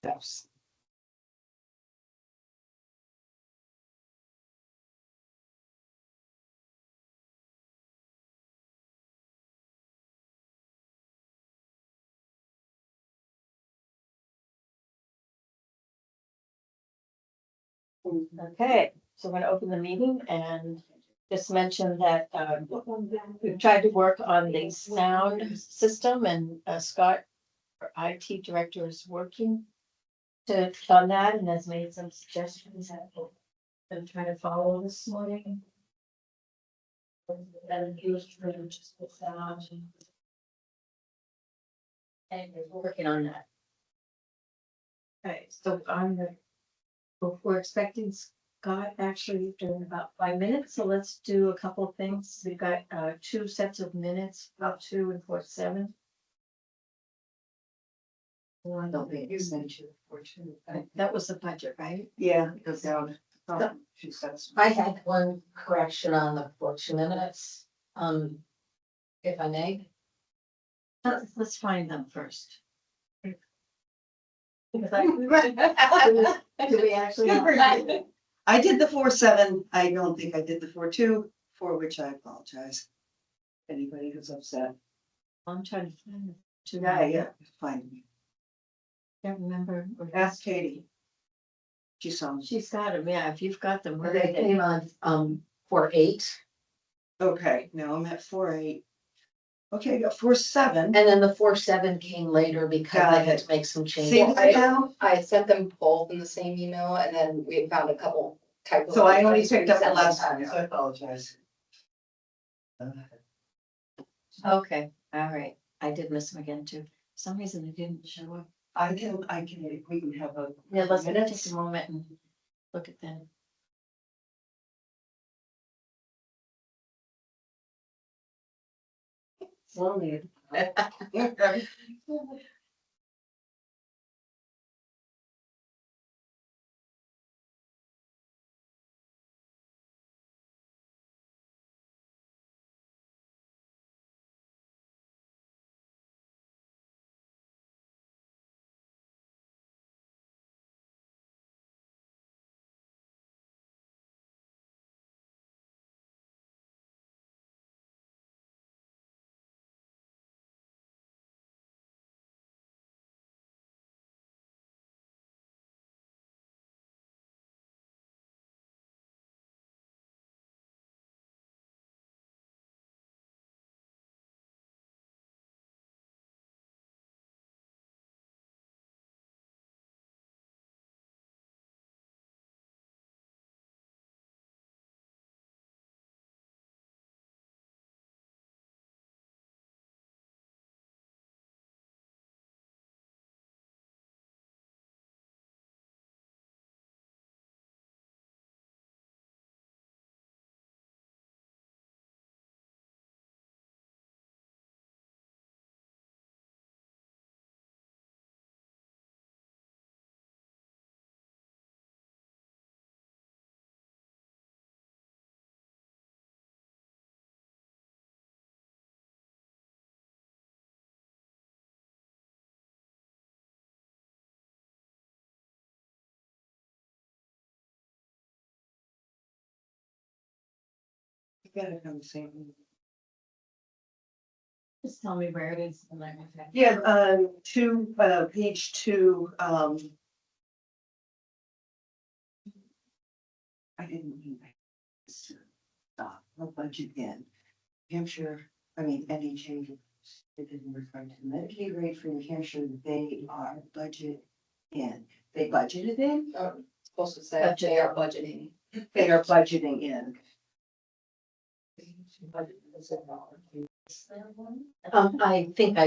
Steps. Okay, so we're gonna open the meeting and just mention that we've tried to work on the sound system and Scott, our IT director, is working on that and has made some suggestions that I'm trying to follow this morning. And used for just the sound. And we're working on that. Okay, so we're expecting Scott actually during about 5 minutes, so let's do a couple of things. We've got two sets of minutes, about 2 and 47. I don't think you sent you for two. That was the budget, right? Yeah, it goes down. She says. I had one correction on the 2 minutes, if I may. Let's find them first. Because do we actually? I did the 4-7. I don't think I did the 4-2, for which I apologize. Anybody who's upset. I'm trying to find them. Yeah, fine. Can't remember. Ask Katie. She saw me. She's got them, yeah, if you've got them. where They are they? came on 4-8, Okay, now I'm at 4-8. Okay, I got 4-7. and then the 4-7 came later because I had to make some See changes. that now? I sent them both in the same email and then we found a couple typos. So I only picked up the Resent them. last one, so I apologize. Okay, all right. I did miss them again too. For some reason they didn't show up. We can have a. Yeah, let's minutes. take a moment and look at them. Slowly. You gotta come see me. Just tell me where it is. And I'm okay. Yeah, page 2, I didn't mean to stop, no budget in. Hampshire, any changes, it didn't refer to Medicaid rate for New Hampshire, they are budget in. They budgeted in, Supposed to say they are budgeting. they are budgeting in. I think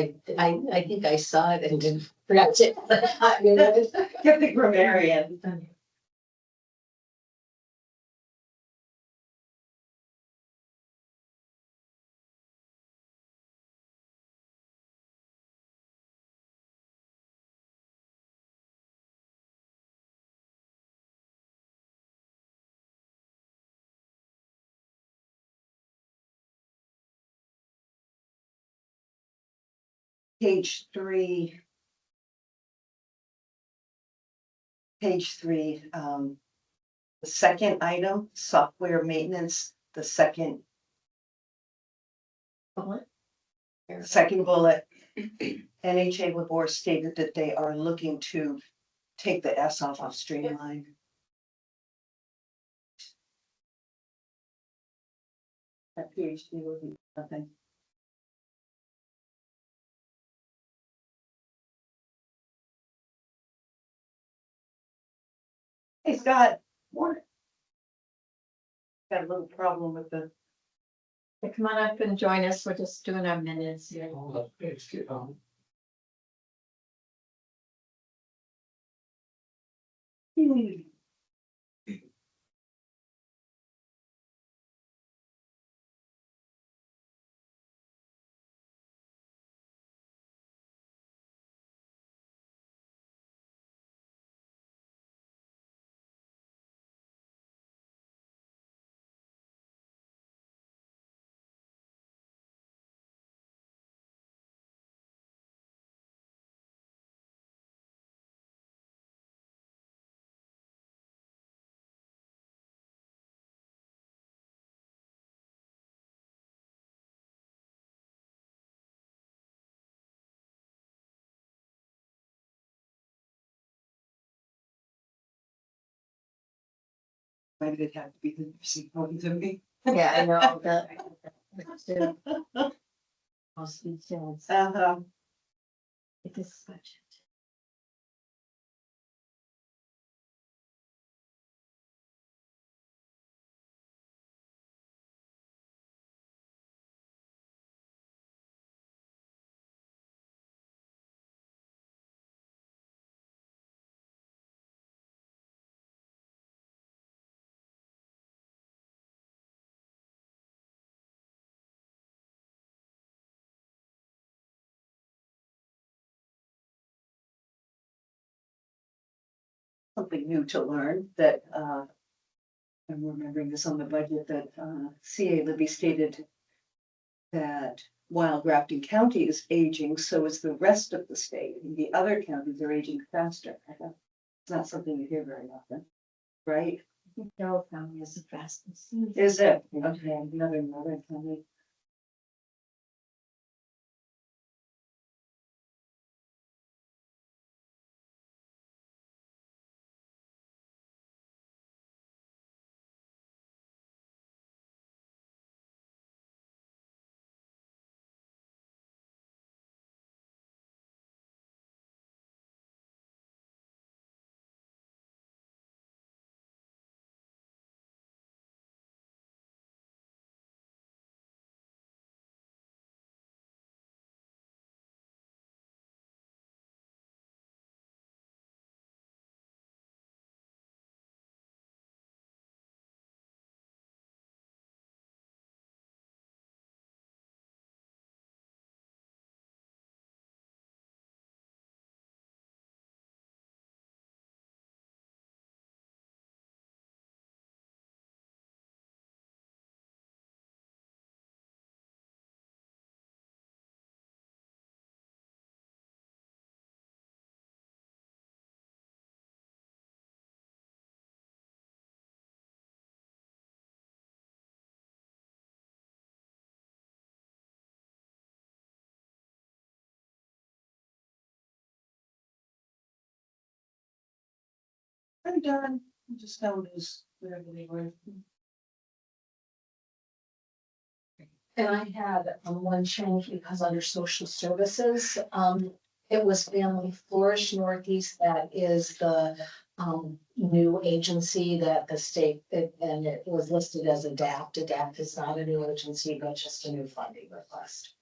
I saw it and didn't forget it. Get the grammarian. Page 3. page 3, the second item, software maintenance, the second Bullet. bullet. NHA Labor stated that they are looking to take the S off of streamline. That PhD will be nothing. Hey, Scott. Morning. Got a little problem with the. Come on up and join us. We're just doing our minutes here. Why did it have to be the nursing home to me? Yeah, I know the. Most details. It is budget. Something new to learn that, I'm remembering this on the budget that, CA Libby stated that while Grafton County is aging, so is the rest of the state. And the other counties are aging faster. It's not something you hear very often, right? Carroll County is the fastest. Is it? Okay, another county. I'm done. I just found those wherever they were. And I had one change because under social services, it was Family Flourish Northeast. That is the new agency that the state, and it was listed as ADAPT. ADAPT is not a new agency, but just a new funding request.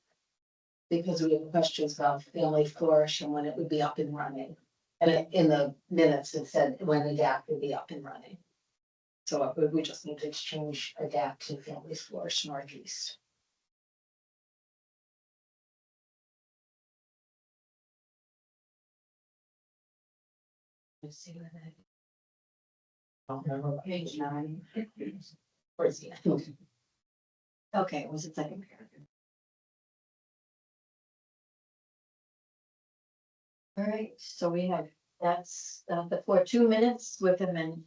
Because we have questions about Family Flourish and when it would be up and running. And in the minutes, it said when ADAPT would be up and running. So we just need to change ADAPT to Family Flourish Northeast. Let's see what that. Don't remember. Page 9. Where's the end? Okay, it was the second paragraph. All right, so we have that's, for 2 minutes with him and.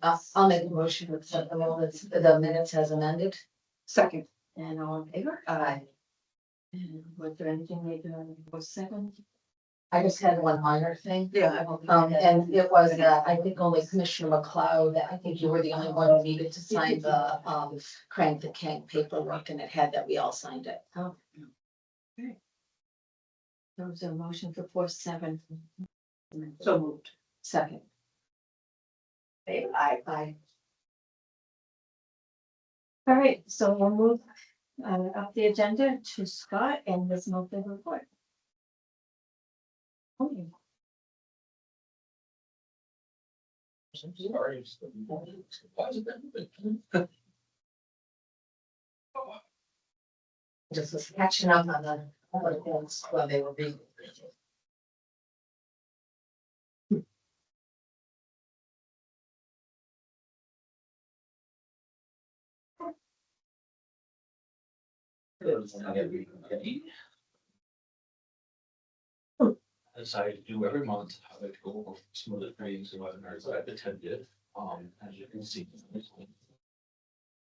I'll make a motion to accept the minutes as amended. Second. And all in favor? Aye. And was there anything they was second? I just had one minor thing. Yeah. And it was, I think only Commissioner McLeod, I think you were the only one who needed to sign the, crank the king paperwork, and it had that we all signed it. Oh. Okay. There was a motion for 4-7. So moved. Second. Aye. All right, so we'll move up the agenda to Scott and his monthly report. Okay. Sorry. Just was catching up on the other things while they were being. As I do every month, I like to go over some of the trainings and webinars that I've attended. As you can see,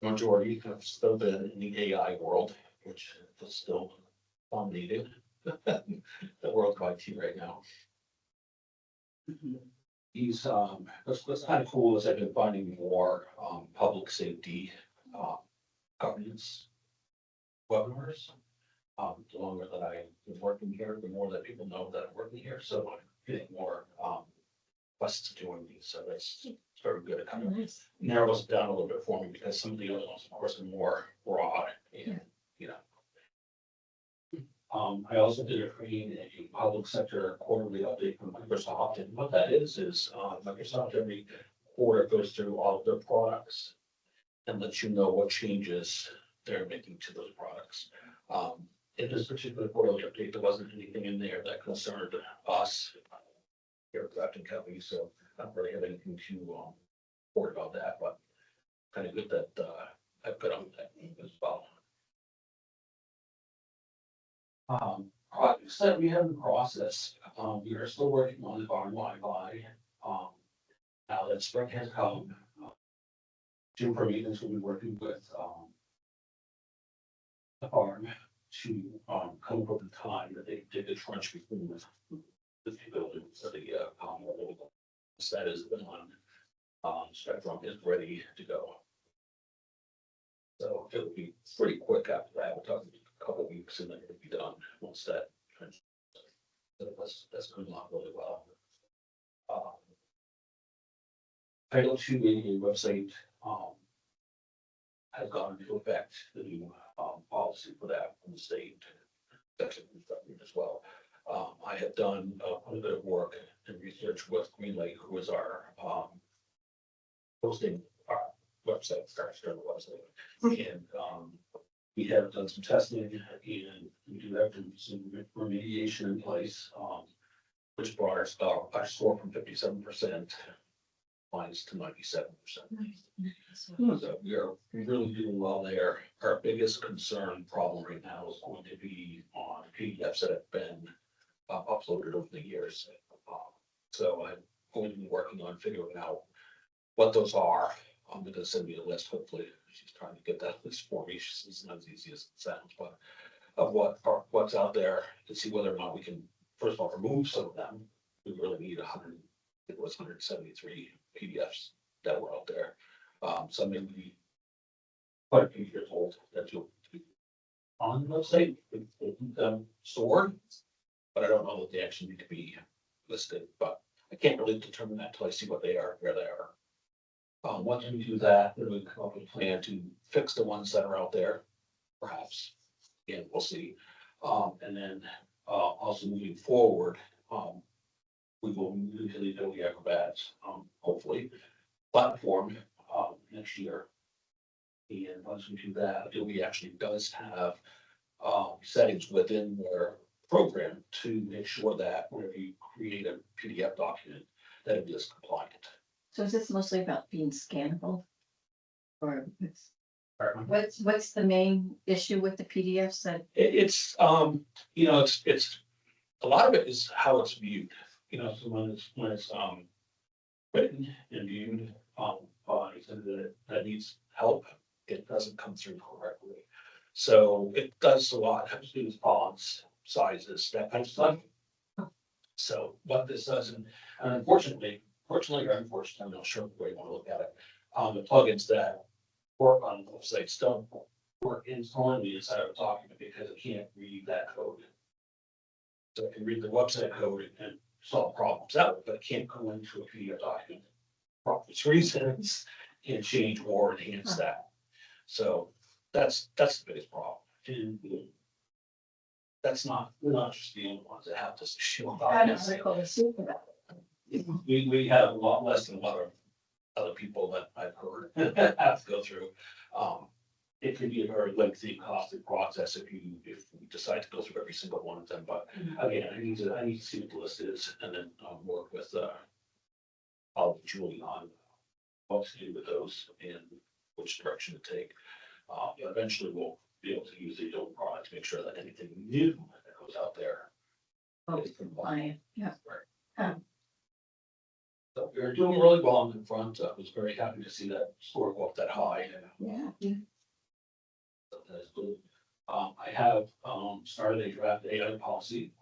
majority have still been in the AI world, which is still dominating the world of IT right now. These, what's kind of cool is I've been finding more, public safety, governance webinars. The longer that I've been working here, the more that people know that I'm working here, so I'm getting more, requests to join these, so that's very good. It kind of Nice. narrows it down a little bit for me, because some of the other ones, of course, are more broad and, you know. I also did a training in a public sector quarterly update from Microsoft, and what that is Microsoft every quarter goes through all of their products and lets you know what changes they're making to those products. In this particular quarterly update, there wasn't anything in there that concerned us here at Grafton County, so I don't really have anything to report about that, but kind of good that I put on that as well. Projects that we have in process, we are still working on the barn Wi-Fi. Now that spring has come, Jim Prometheus will be working with the farm to come up with a time that they dig a trench between the two buildings of the so that is on Spectrum is ready to go. So it'll be pretty quick after that. We're talking a couple of weeks and then it'll be done once that trench. So that's going along really well. Title II website has gone into effect, the new policy for that from the state. That's as well. I have done a bit of work and research with Greenlight, who is our hosting our website, our external website. And we have done some testing and we do have some remediation in place, which brought our score from 57% lines to 97%. So we are really doing well there. Our biggest concern problem right now is going to be on PDFs that have been uploaded over the years. So I'm going to be working on figuring out what those are. I'm going to send me a list. Hopefully, she's trying to get that list for me. It's not as easy as it sounds, but of what's out there to see whether or not we can first of all remove some of them. We really need 173 PDFs that were out there. Some may be quite a few years old that you'll be on the website with them stored, but I don't know that they actually need to be listed. But I can't really determine that until I see what they are, where they are. Once we do that, then we come up with a plan to fix the ones that are out there, perhaps. Again, we'll see. And then also moving forward, we will move to the Adobe Acrobat, hopefully, platform next year. And once we do that, Adobe actually does have settings within their program to make sure that whenever you create a PDF document, that it is compliant. So is this mostly about being scannable? Or Pardon? what's the main issue with the PDFs that? It's you know, it's a lot of it is how it's viewed. you know, so when it's, written and viewed, by somebody that needs help, it doesn't come through correctly. So it does a lot, has to do with fonts, sizes, that kind of stuff. So what this does, and fortunately or unfortunately, I'm not sure the way you want to look at it, the plugins that work on websites don't work internally inside of a document because it can't read that code. So it can read the website code and solve problems that way, but it can't go into a PDF document for obvious reasons and change or enhance that. So that's the biggest problem. And we're not just the only ones that have this issue. I had an article this week about it. We have a lot less than a lot of other people that I've heard have to go through. It can be a very lengthy, costly process if you decide to go through every single one of them, but again, I need to see what the list is and then work with, I'll Julie on what to do with those and which direction to take. Eventually we'll be able to use the old product to make sure that anything new that goes out there is compliant. Yeah. Right. So we're doing really well on the front. I was very happy to see that score go up that high. Yeah. So that's good. I have, started a draft AI policy.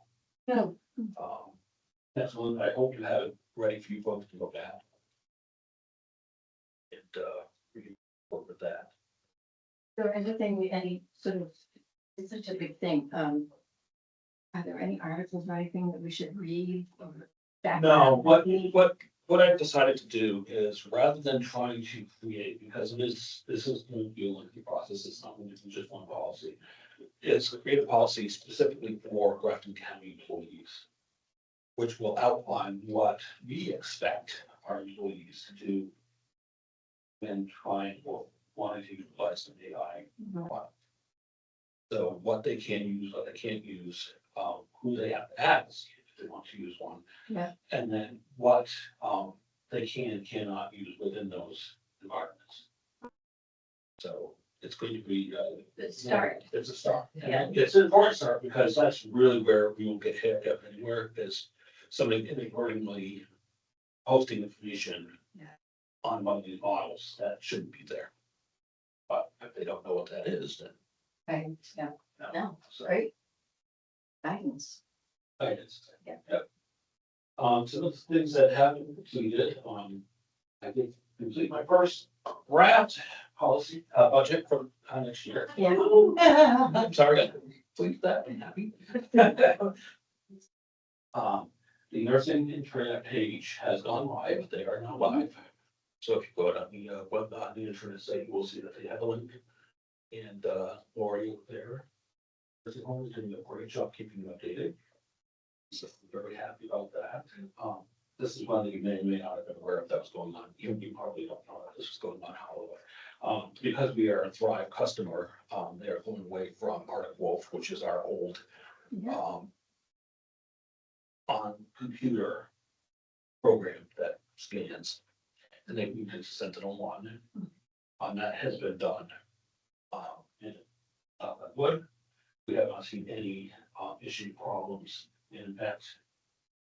Yeah. That's one I hope you have it ready for you folks to look at. And, we can work with that. Is there anything, any sort of, it's such a big thing, are there any articles or anything that we should read or? No, background? what I've decided to do is rather than trying to create, because this is going to be a lengthy process, it's not going to be just one policy. It's to create a policy specifically for Grafton County employees, which will outline what we expect our employees to do when trying or wanting to utilize some AI. Mhm. So what they can use, what they can't use, who they have to ask if they want to use one. Yeah. And then what, they can and cannot use within those environments. So it's going to be, Good start. it's a start. Yeah. And it's an important start because that's really where we will get hit if anywhere is somebody inadvertently posting information Yeah. on one of these models that shouldn't be there. But if they don't know what that is, then. Right, yeah, no. no, So, great. Guidance. guidance. Yeah. Yep. Some of the things that haven't completed, I did complete my first draft policy, budget for next year. Yeah. I'm sorry, I couldn't complete that, I'm happy. The nursing intranet page has gone live, they are now live. So if you go on the web, on the intranet site, you will see that they have a link. And Lori there. Nursing home is doing a great job keeping you updated. So I'm very happy about that. This is one that you may or may not have been aware of that was going on. You probably don't know that this was going on, however. Because we are a Thrive customer, they are going away from Arctic Wolf, which is our old Yeah. on computer program that scans. And they moved it to Sentinel-1. That has been done. And wood, we have not seen any issue problems. In fact,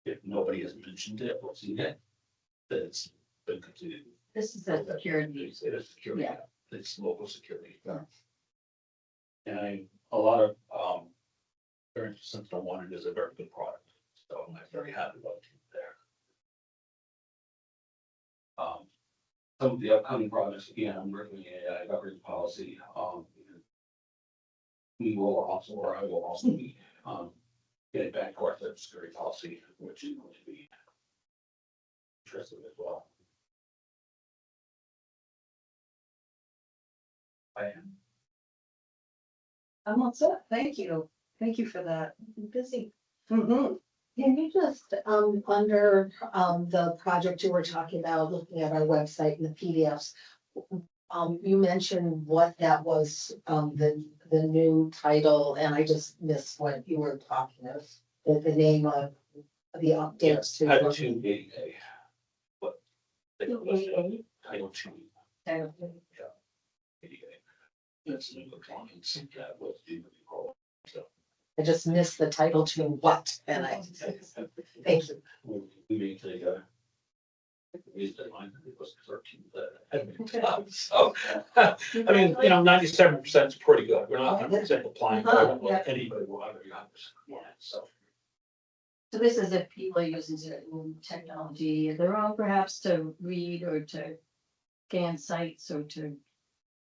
if nobody has mentioned it or seen it, then it's been completed. This is a security. It is security. Yeah. It's local security. Yeah. And a lot of very Sentinel-1, it is a very good product. So I'm very happy about it there. Some of the upcoming projects, again, I'm working AI governance policy. We will also, or I will also be, getting back to our cybersecurity policy, which is going to be interesting as well. I am. I'm all set. Thank you. Thank you for that. Busy. Mm-hmm. Can you just, under, the project you were talking about, looking at our website and the PDFs, you mentioned what that was, the new title, and I just missed what you were talking of, the name of the updates to. Title II ADA. What? ADA? Title II ADA. That's new compliance that was due to be rolled. So. I just missed the title to what, and I, thank you. meet the, is deadline, it was 13th. So, I mean, 97% is pretty good. We're not 100% applying, but I don't know if anybody will ever be 100%. So. So this is if people are using certain technology of their own, perhaps to read or to scan sites or to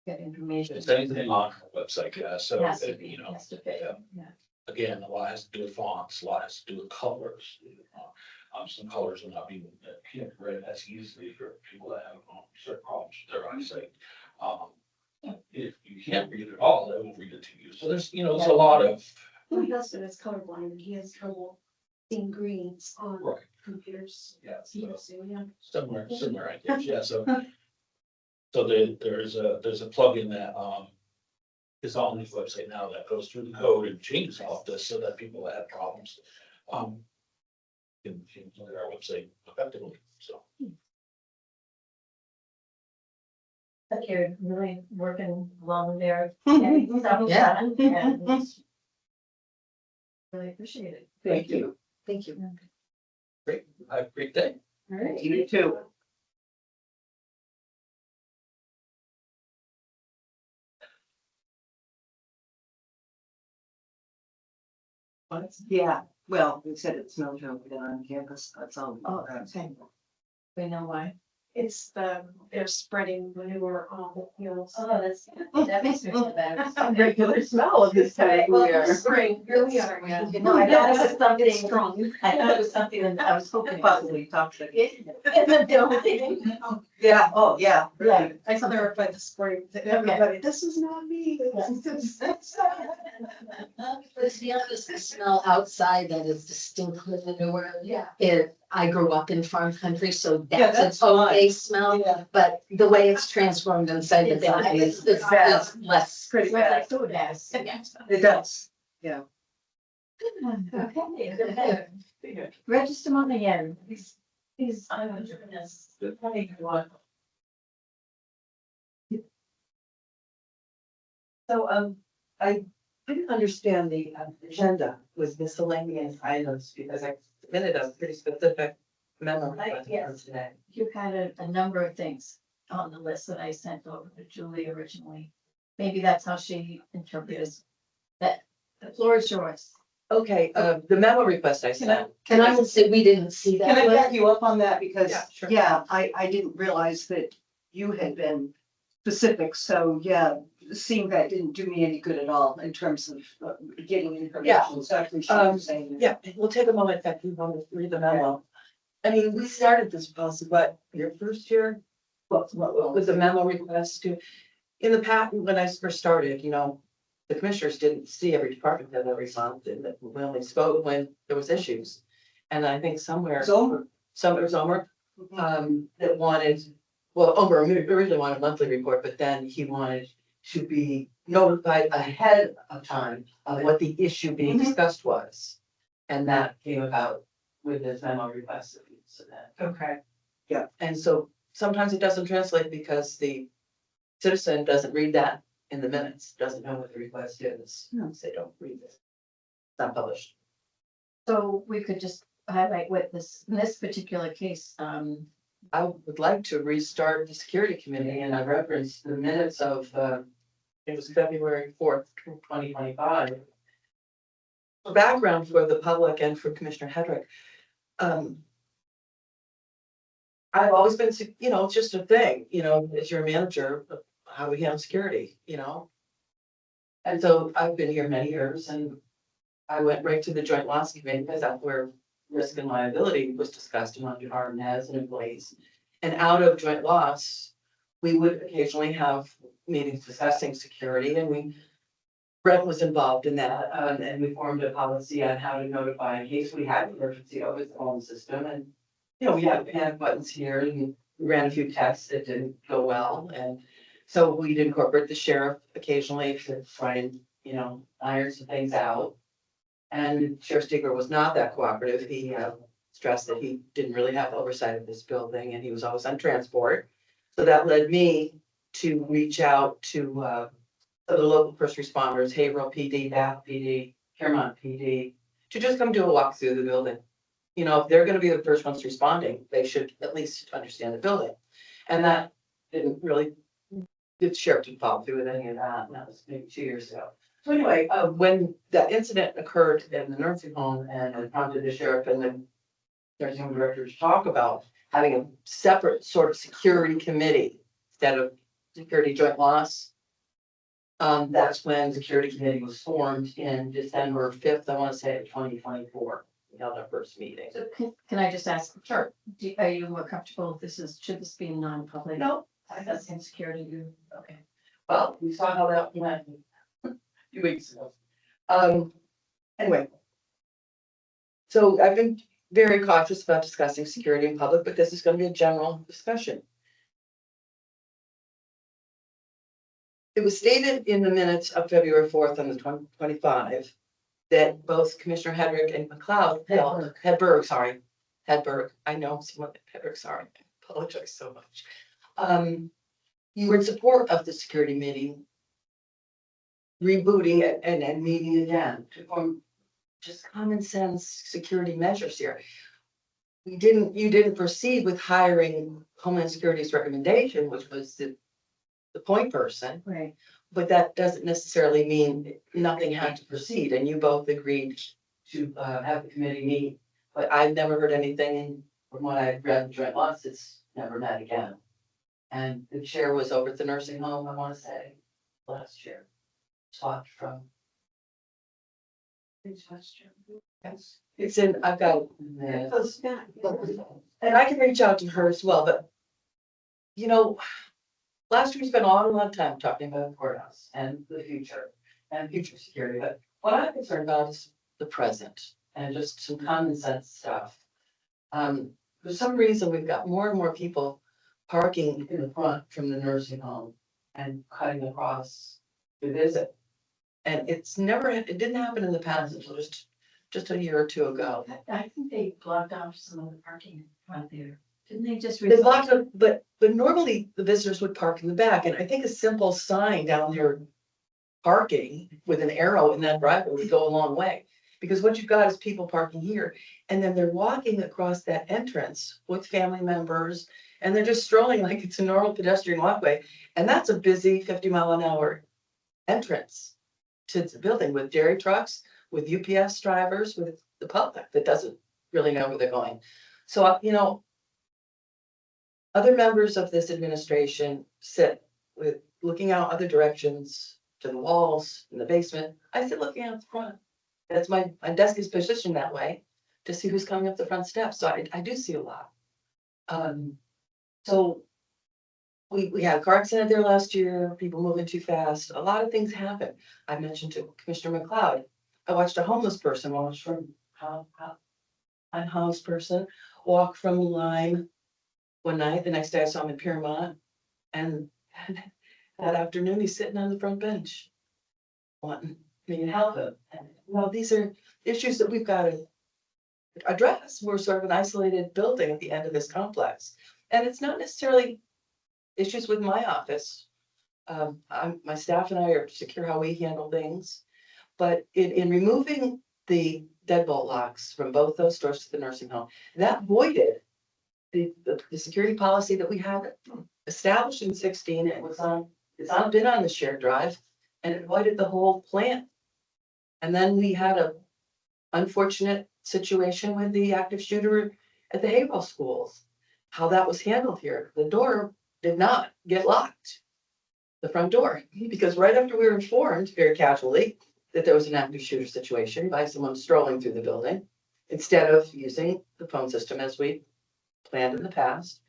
get information. It's anything on our website, yeah, so, Has to be, has to fit, yeah. yeah. Again, a lot has to do with fonts, a lot has to do with colors. Some colors are not being, can't be read as easily for people that have certain problems with their eyesight. If you can't read it at all, they will read it to you. So there's, there's a lot of, My husband is colorblind and he has trouble seeing greens on right, computers. yeah, Yeah, so so, yeah. similar ideas, yeah, so. So there's a plugin that, is on the website now that goes through the code and changes all of this so that people that have problems, can look at our website effectively, so. But you're really working along there. Getting stuff done, and it's really appreciate it. Thank you. Thank you. Great, have a great day. All right. You too. Yeah, well, we said it smelled over there on campus, that's all. Oh, okay. We know why. It's they're spreading manure on the fields. Oh, that makes me feel better. Regular smell of this time of Well, year. it's spring, here we are. Yeah. You No, I thought it was something, It's strong. I thought it was something that I was hoping. Possibly toxic. In the building. Yeah, oh, yeah, Right. I clarified the spring to Okay. everybody, this is not me. But to be honest, the smell outside that is distinctly manure. Yeah. If I grew up in farm country, so Yeah, that's that's its own fine. base smell, Yeah. but the way it's transformed inside the body is bad. less. Pretty Smells bad. like food gas. It does. Okay. Register Monahan, he's, I'm doing this. So, I didn't understand the agenda with miscellaneous items because I submitted a pretty specific memo Right, for yes. today. You had a number of things on the list that I sent over to Julie originally. Maybe that's how she interpreted that. The floor is yours. Okay, the memo request I sent. And I would say we didn't see Can I that. back you up on that? Because, Yeah, sure. yeah, I didn't realize that you had been specific, so, yeah, seeing that didn't do me any good at all in terms of getting information, so I appreciate you saying that. Yeah, we'll take a moment if you want to read the memo. I mean, we started this policy, what, your first year? What was the memo request to? In the past, when I first started, the commissioners didn't see every department head every month, and that we only spoke when there was issues. And I think somewhere. Zomer. Somewhere, that wanted, well, Omer originally wanted a monthly report, but then he wanted to be notified ahead of time of what the issue being Mhm. discussed was. And that came about with this memo request that we submitted. Okay. And so sometimes it doesn't translate because the citizen doesn't read that in the minutes, doesn't know what the request is, so they don't read it. It's not published. So we could just highlight what in this particular case, I would like to restart the security committee, and I referenced the minutes of, it was February 4th, 2025. For background for the public and for Commissioner Hedrick. I've always been, it's just a thing, as your manager, how we handle security, And so I've been here many years, and I went right to the Joint Loss Committee because that's where risk and liability was discussed among department heads and employees. And out of joint loss, we would occasionally have meetings discussing security, and Brett was involved in that, and we formed a policy on how to notify in case we had an emergency over the phone system. And, we had panic buttons here, and we ran a few tests that didn't go well. And so we'd incorporate the sheriff occasionally to try and, iron some things out. And Sheriff Stigler was not that cooperative. He stressed that he didn't really have oversight of this building, and he was always on transport. So that led me to reach out to the local first responders, Haverhill PD, Bath PD, Claremont PD, to just come do a walk through the building. You know, if they're gonna be the first ones responding, they should at least understand the building. And that didn't really, the sheriff didn't follow through with any of that, and that was maybe 2 years ago. So anyway, when that incident occurred in the nursing home and it prompted the sheriff and the nursing home director to talk about having a separate sort of security committee instead of security joint loss. That's when the security committee was formed in December 5th, I want to say, of 2024. We held our first meeting. So can I just ask, Sure. are you more comfortable if should this be non-public? No, That's in security, okay. well, we saw how that went a few weeks ago. Anyway. So I've been very cautious about discussing security in public, but this is gonna be a general discussion. It was stated in the minutes of February 4th on the 2025 that both Commissioner Hedrick and McLeod, Hedberg, I know, someone, Hedrick, sorry, I apologize so much. You were in support of the security meeting rebooting it and meeting again to form just common sense security measures here. You didn't proceed with hiring Homeland Security's recommendation, which was the point person, Right. but that doesn't necessarily mean nothing had to proceed, and you both agreed to have the committee meet. But I've never heard anything, and from what I've read in joint loss, it's never met again. And the chair was over at the nursing home, I wanna say, last year. Swapped from. Yes, it's in, I've got. And I can reach out to her as well, but. You know, last year we spent a lot of time talking about the courthouse and the future and future security, but what I'm concerned about is the present and just some common sense stuff. For some reason, we've got more and more people parking in the front from the nursing home and cutting across to visit. And it didn't happen in the past until just a year or two ago. I think they blocked off some of the parking in front there. Didn't they just? They blocked it, but normally the visitors would park in the back, and I think a simple sign down there parking with an arrow in that driveway would go a long way. Because what you've got is people parking here, and then they're walking across that entrance with family members, and they're just strolling like it's a normal pedestrian walkway. And that's a busy 50-mile-an-hour entrance to the building with dairy trucks, with UPS drivers, with the public that doesn't really know where they're going. So, you know, other members of this administration sit with looking out other directions to the walls in the basement. I sit looking out the front. That's my desk is positioned that way to see who's coming up the front steps. So I do see a lot. So we had a car accident there last year, people moving too fast. A lot of things happen. I mentioned to Commissioner McLeod, I watched a homeless person unhoused person walk from Lime one night. The next day I saw him in Piermont, and that afternoon he's sitting on the front bench wanting me to help him. And, you know, these are issues that we've got to address. We're sort of an isolated building at the end of this complex, and it's not necessarily issues with my office. My staff and I are secure how we handle things, but in removing the deadbolt locks from both those doors to the nursing home, that voided the security policy that we had established in 16. It's been on the shared drive, and it voided the whole plan. And then we had a unfortunate situation with the active shooter at the Haverhill schools. How that was handled here, the door did not get locked, the front door, because right after we were informed very casually that there was an active shooter situation by someone strolling through the building, instead of using the phone system as we planned in the past,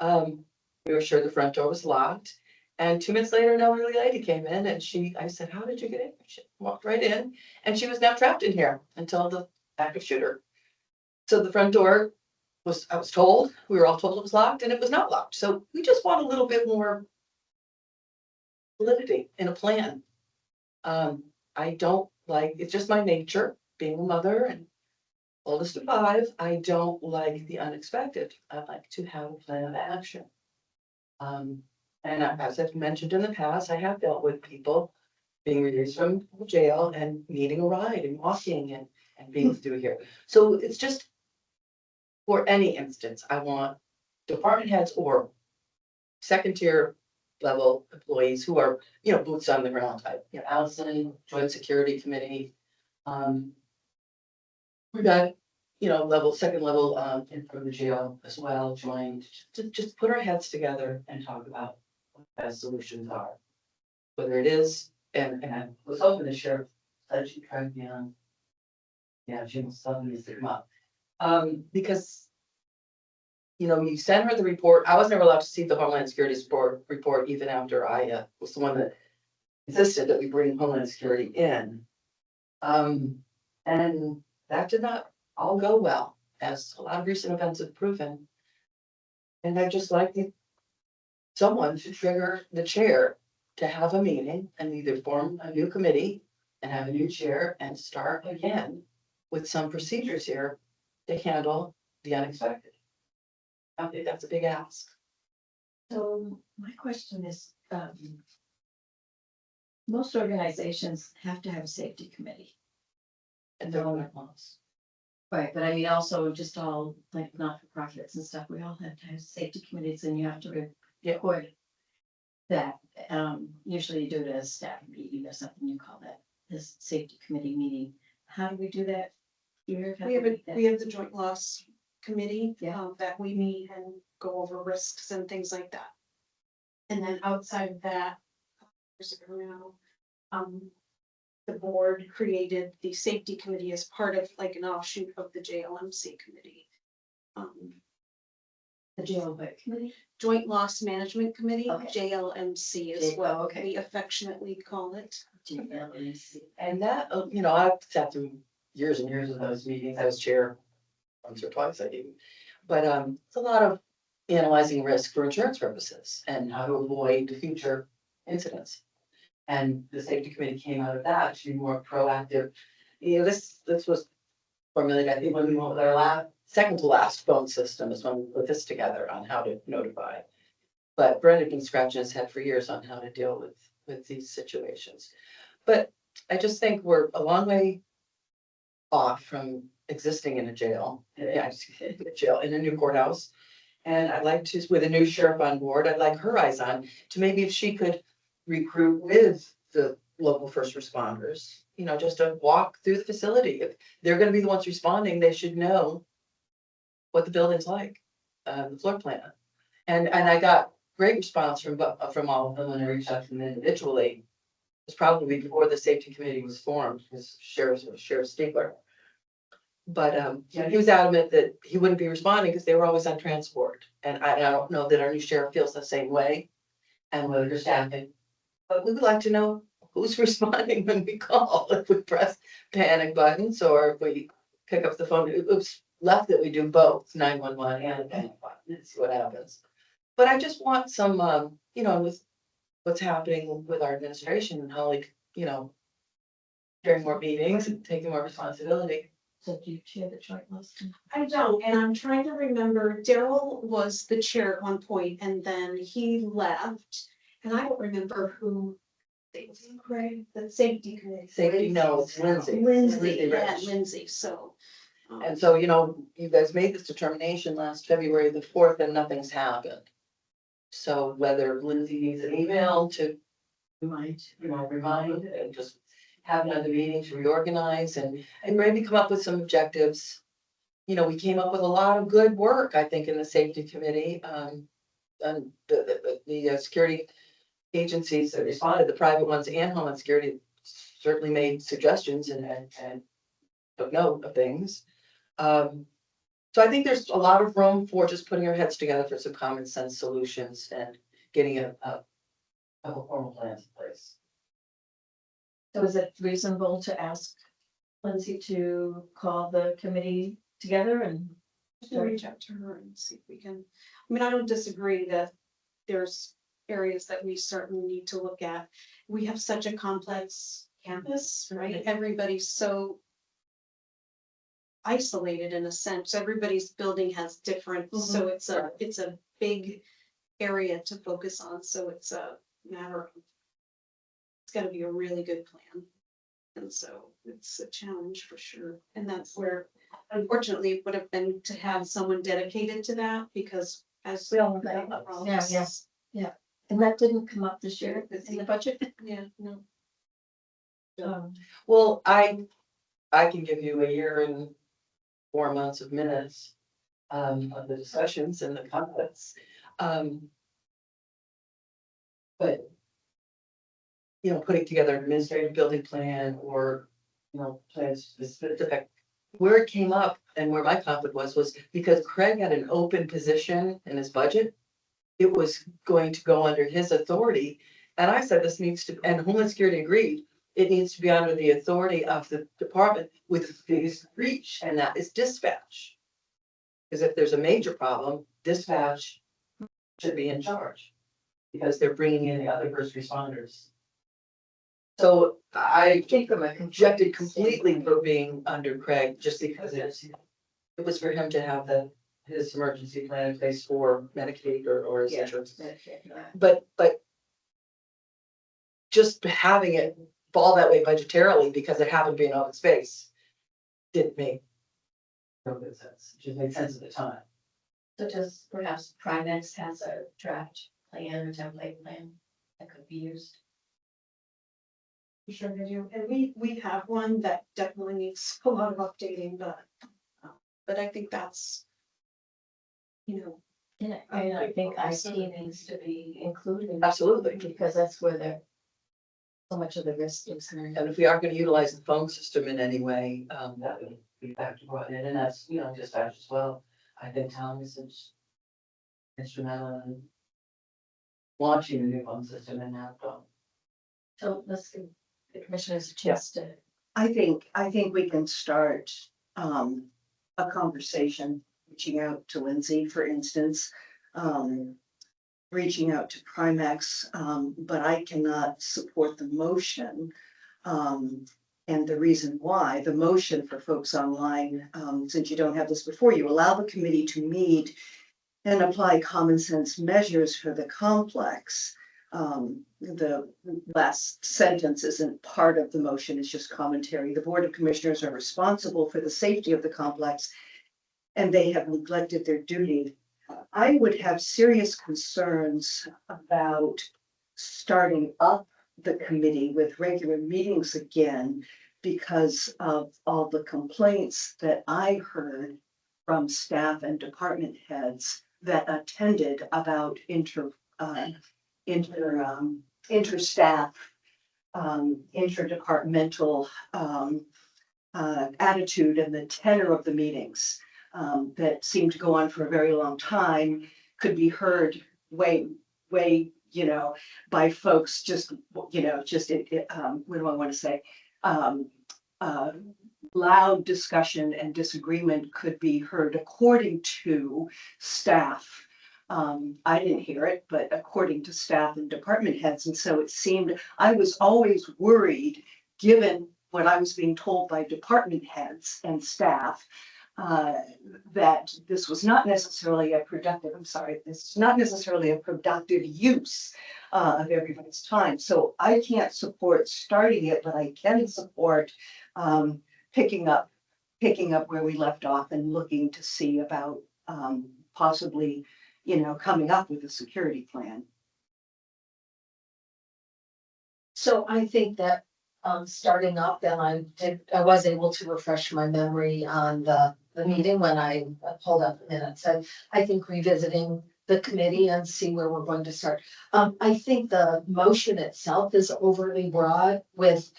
we were sure the front door was locked. And 2 minutes later, an elderly lady came in, and I said, "How did you get in?" She walked right in, and she was now trapped in here until the active shooter. So the front door I was told, we were all told it was locked, and it was not locked. So we just want a little bit more validity in a plan. I don't like, it's just my nature, being a mother and oldest of 5, I don't like the unexpected. I like to have a plan of action. And as I've mentioned in the past, I have dealt with people being released from jail and needing a ride and walking and being through here. So it's just, for any instance, I want department heads or second tier level employees who are, you know, boots on the ground type, you know, Allison, Joint Security Committee. We got, you know, second level, in from the jail as well, joined, to just put our heads together and talk about what the best solutions are. Whether it is, and I was hoping the sheriff said she tried me on. Yeah, she was suddenly sick up. Because. You know, you send her the report. I was never allowed to see the Homeland Security's report even after I was the one that insisted that we bring Homeland Security in. And that did not all go well, as a lot of recent events have proven. And I'd just like someone to trigger the chair to have a meeting and either form a new committee and have a new chair and start again with some procedures here to handle the unexpected. I think that's a big ask. So my question is, most organizations have to have a safety committee. And they're on ones. Right, but I mean, also just all like not-for-profits and stuff, we all have to have safety committees and you have to record that. Usually you do it as a staff meeting or something, you call that this safety committee meeting. How do we do that here? How We do have that? we have the joint loss committee, Yeah. that we meet and go over risks and things like that. And then outside of that, years ago now, the board created the safety committee as part of like an offshoot of the JLMC committee. The jail what committee? Joint Loss Management Committee, Okay. JLMC as J- well, okay. we affectionately call it. JLMC. And that, you know, I've sat through years and years of those meetings. I was chair once or twice, I didn't. But it's a lot of analyzing risk for insurance purposes and how to avoid future incidents. And the safety committee came out of that to be more proactive. You know, this was formulated, I think, when we went with our second to last phone system is when we put this together on how to notify. But Brent had been scratching his head for years on how to deal with these situations. But I just think we're a long way off from existing in a jail, in a new courthouse. And I'd like to, with a new sheriff on board, I'd like her eyes on to maybe if she could recruit with the local first responders, you know, just to walk through the facility. If they're gonna be the ones responding, they should know what the building's like, the floor plan. And I got great response from all of them when I reached out to them individually. It was probably before the safety committee was formed, because Sheriff Stiegler. But you know, he was adamant that he wouldn't be responding because they were always on transport. And I don't know that our new sheriff feels the same way. And whether they're staffing, but we would like to know who's responding when we call, if we press panic buttons or if we pick up the phone. It's left that we do both 911 and a panic button and see what happens. But I just want some, you know, with what's happening with our administration and how, like, you know, during more meetings and taking more responsibility. So do you chair the joint loss? I don't, and I'm trying to remember, Daryl was the chair at one point and then he left. And I don't remember who, Craig, the safety committee. Safety, no, it's Lindsay. Lindsay, yeah, Rich. Lindsay, so. And so, you know, you guys made this determination last February the 4th and nothing's happened. So whether Lindsay needs an email to remind and just have another meeting to reorganize and maybe come up with some objectives. You know, we came up with a lot of good work, I think, in the safety committee. And the security agencies that responded, the private ones and Homeland Security, certainly made suggestions and took note of things. So I think there's a lot of room for just putting our heads together for some common sense solutions and getting a formal plan in place. So is it reasonable to ask Lindsay to call the committee together and? We'll reach out to her and see if we can, I mean, I don't disagree that there's areas that we certainly need to look at. We have such a complex campus, right? Everybody's so isolated in a sense. Everybody's building has different, so it's a big area to focus on. So it's a matter of, it's gotta be a really good plan. And so it's a challenge for sure. And that's where unfortunately it would have been to have someone dedicated to that because as. We all know. Yeah. And that didn't come up this year in the budget. Yeah, no. Well, I can give you a year and 4 months of minutes of the discussions and the conflicts. But putting together an administrative building plan or, plans specific. Where it came up and where my conflict was because Craig had an open position in his budget. It was going to go under his authority. And I said, this needs to, and Homeland Security agreed, it needs to be under the authority of the department with the biggest reach, and that is dispatch. Because if there's a major problem, dispatch should be in charge because they're bringing in the other first responders. So I think from a objected completely for being under Craig just because it was for him to have his emergency plan in place for Medicaid or his insurance. But just having it fall that way budgetarily because it happened to be an open space didn't make no good sense. It just made sense at the time. So does perhaps Primex has a draft plan or template plan that could be used? Sure they do. And we have one that definitely needs a lot of updating, but I think that's, And I think IT needs to be included. Absolutely. Because that's where so much of the risk is. And if we are going to utilize the phone system in any way, that would be back to brought in, and that's, dispatch as well. I think Tom is instrumental in launching the new phone system in that phone. So let's give the commissioners a chance to. I think we can start a conversation, reaching out to Lindsay, for instance, reaching out to Primex, but I cannot support the motion. And the reason why, the motion for folks online, since you don't have this before you, allow the committee to meet and apply common sense measures for the complex. The last sentence isn't part of the motion, it's just commentary. The Board of Commissioners are responsible for the safety of the complex, and they have neglected their duty. I would have serious concerns about starting up the committee with regular meetings again because of all the complaints that I heard from staff and department heads that attended about interstaff, interdepartmental attitude and the tenor of the meetings that seemed to go on for a very long time, could be heard way, by folks just, what do I want to say? Loud discussion and disagreement could be heard according to staff. I didn't hear it, but according to staff and department heads. And so it seemed, I was always worried, given what I was being told by department heads and staff, that this was not necessarily this is not necessarily a productive use of everybody's time. So I can't support starting it, but I can support picking up where we left off and looking to see about possibly, coming up with a security plan. So I think that starting up, then I was able to refresh my memory on the meeting when I pulled up the minutes. And I think revisiting the committee and see where we're going to start. I think the motion itself is overly broad with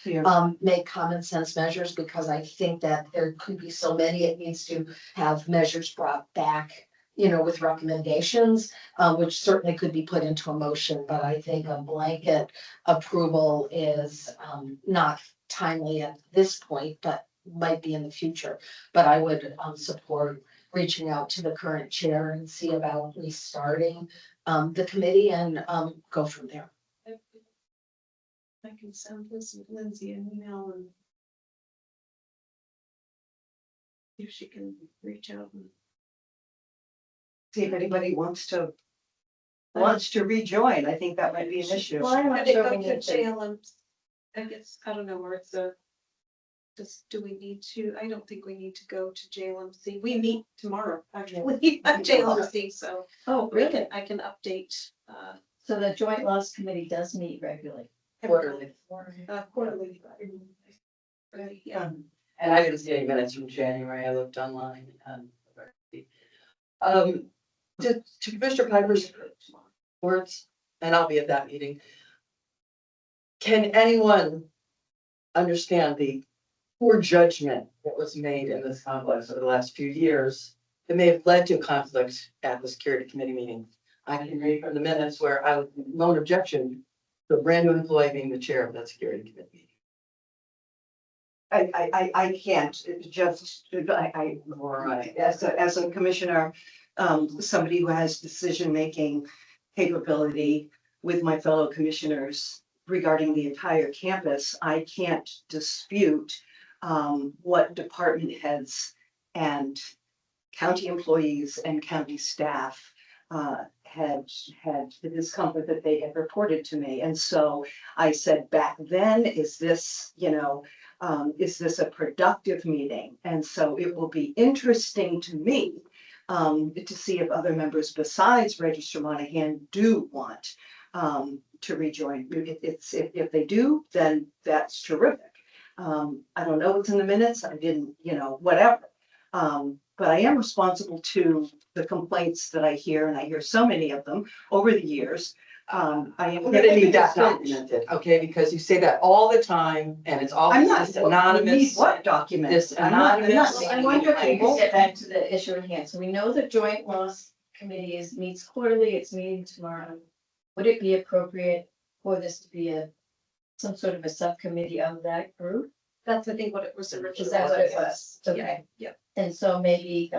make common sense measures, because I think that there could be so many, it needs to have measures brought back, with recommendations, which certainly could be put into a motion, but I think a blanket approval is not timely at this point, but might be in the future. But I would support reaching out to the current chair and see about restarting the committee and go from there. I can send Lindsay an email and if she can reach out and. See if anybody wants to rejoin. I think that might be an issue. Well, I'm not They sure go we to need to. jail and I guess, I don't know where it's do we need to, I don't think we need to go to JLMC. We meet tomorrow, actually, at JLMC, so Oh, really? I can update, So the joint loss committee does meet regularly. Quarterly. quarterly. Yeah. And I didn't see any minutes from January. I looked online. To Commissioner Piper's words, and I'll be at that meeting. Can anyone understand the poor judgment that was made in this complex over the last few years that may have led to conflict at the security committee meeting? I can read from the minutes where I would lone objection to a brand new employee being the chair of that security committee meeting. I can't, Right. as a commissioner, somebody who has decision-making capability with my fellow commissioners regarding the entire campus, I can't dispute what department heads and county employees and county staff had the discomfort that they had reported to me. And so I said back then, is this a productive meeting? And so it will be interesting to me to see if other members besides Register Monahan do want to rejoin. If they do, then that's terrific. I don't know what's in the minutes. I didn't, whatever. But I am responsible to the complaints that I hear, and I hear so many of them over the years. I am We're gonna need that documented, okay, because you say that all the time and it's all I'm not this anonymous. What document? This I'm not anonymous. saying I wonder if we anything. could get back to the issue at hand. So we know the joint loss committee meets quarterly, it's meeting tomorrow. Would it be appropriate for this to be some sort of a subcommittee of that group? That's, I think, what it was originally. Is that what it was? Yeah, Okay. yeah. And so maybe,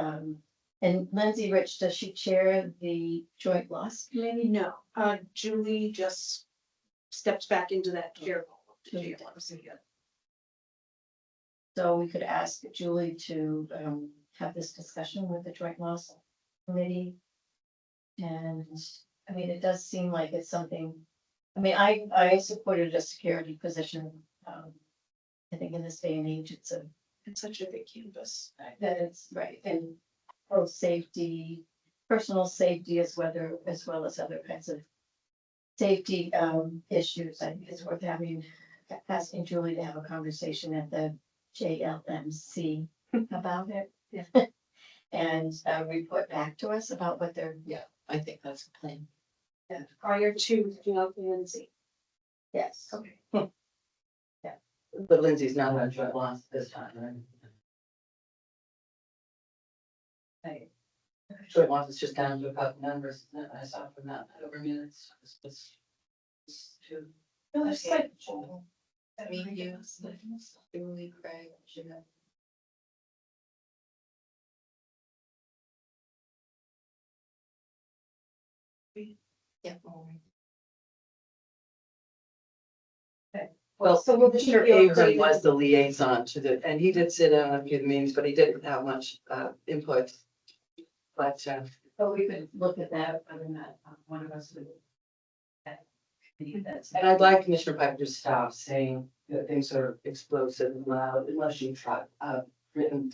and Lindsay Rich, does she chair the joint loss committee? No, Julie just stepped back into that chair role. to JLMC. So we could ask Julie to have this discussion with the joint loss committee. And I mean, it does seem like it's something, I mean, I supported a security position. I think in this day and age, it's Such a big campus. that it's right, and both safety, personal safety as well as other kinds of safety issues. I think it's worth asking Julie to have a conversation at the JLMC about it. Yeah. And report back to us about what they're, I think that's the plan. Prior to reaching out to Lindsay. yes. Okay. But Lindsay's not on joint loss this time, right? Right. Joint loss is just down to a couple numbers, isn't it? I saw from that over minutes. It's two. No, it's like. Me, you, Julie, Craig, Jeanette. Yeah. Well, So we'll Commissioner keep you Avery updated. was the liaison to the, and he did sit in on a few of the meetings, but he didn't have much input. But But we could look at that, whether or not one of us would. That's. and I'd like Commissioner Piper to stop saying that things are explosive and loud unless you try written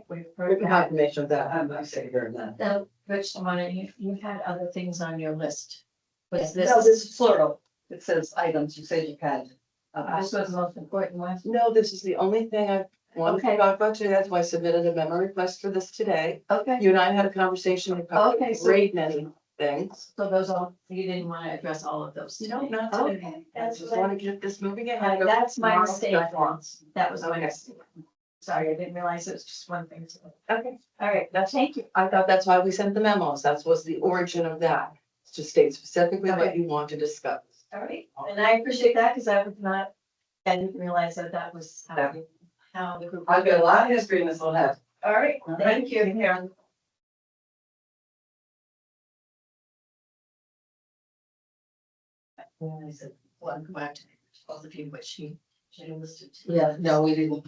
We've heard that. confirmation of that. I'm saying heard that. Now, Rich, Tamara, you've had other things on your list. Was this? No, this is plural. It says items. You said you had. This was the most important one. No, this is the only thing I wanted to Okay. talk about today. That's why I submitted a memo request for this today. Okay, You and I had a conversation about Okay, so- great many things. so those all, you didn't want to address all of those No, today? not today. Okay, I that's just what want to get this moving I- ahead. that's my Tomorrow's mistake. deadlines. That was my Okay. mistake. Sorry, I didn't realize it was just one thing. Okay, All right, thank you. I thought that's why we sent the memos. That was the origin of that. To state specifically what Okay. you want to discuss. All right, and I appreciate that because I was not, I didn't realize that was how the group. I've got a lot of history in this one head. All right, thank you. I said, well, go back to both of you, what she listed. Yeah, no, we didn't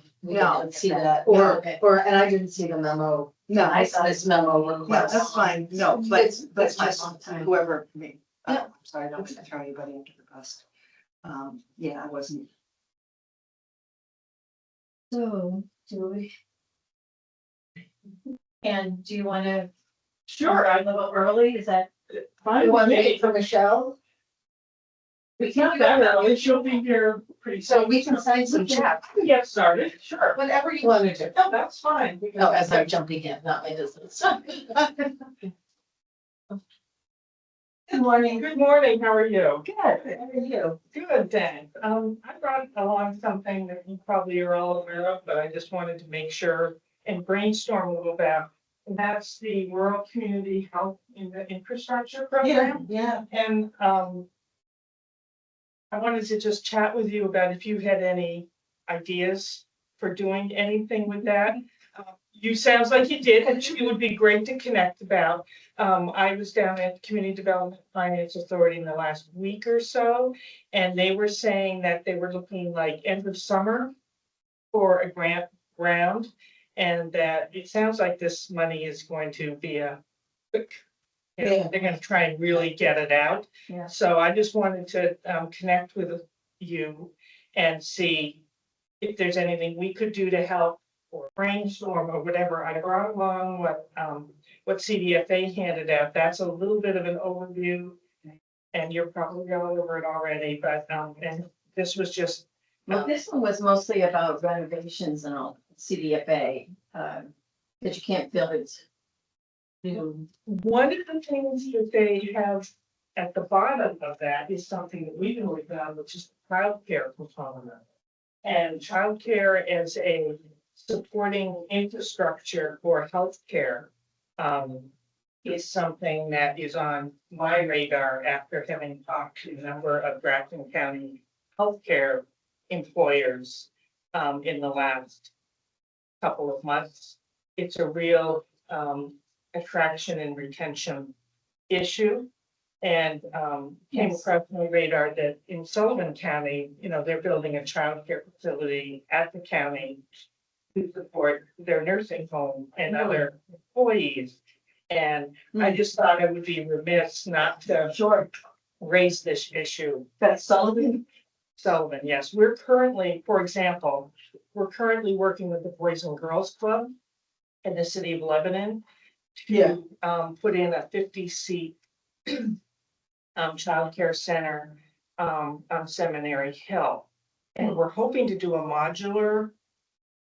see that, Okay. and I didn't see the memo. No, I saw this memo no, request. that's fine. No, It's but my just long time. whoever, me. Yeah. I'm sorry, I don't want to throw anybody under the bus. Yeah, I wasn't So, do we? And do you wanna? Sure, A little early, is that? fine. You want to with me. wait for Michelle? It's not that early, she'll be here pretty soon. So we can sign some checks, We can get started, sure. whatever you want to do. No, that's fine. We can- Oh, as I'm jumping in, not my business. Good morning. Good morning, how are you? Good, how are you? Good, thanks. I brought along something that you probably are all aware of, but I just wanted to make sure and brainstorm a little about. And that's the Rural Community Health in the Infrastructure Program. Yeah. And, I wanted to just chat with you about if you had any ideas for doing anything with that. You sounds like you did, and it would be great to connect about. I was down at Community Development Finance Authority in the last week or so, and they were saying that they were looking like end of summer for a grant round, and that it sounds like this money is going to be a quick. Yeah. They're gonna try and really get it out. Yeah. So I just wanted to connect with you and see if there's anything we could do to help or brainstorm or whatever. I brought along what CDFA handed out. That's a little bit of an overview. And you're probably all over it already, but and this was just, Well, this one was mostly about renovations and all, CDFA, that you can't build it. New. one of the things that they have at the bottom of that is something that we've been working on, which is the childcare component. And childcare as a supporting infrastructure for healthcare is something that is on my radar after having talked to a number of Grafton County healthcare employers in the last couple of months. It's a real attraction and retention issue. And came Yes. across my radar that in Sullivan County, you know, they're building a childcare facility at the county to support their nursing home and other employees. And I just thought I would be remiss not to Sure. raise this issue. That's Sullivan. Sullivan, yes, we're currently, for example, we're currently working with the Boys and Girls Club in the city of Lebanon Yeah. to put in a 50-seat childcare center on Seminary Hill. And we're hoping to do a modular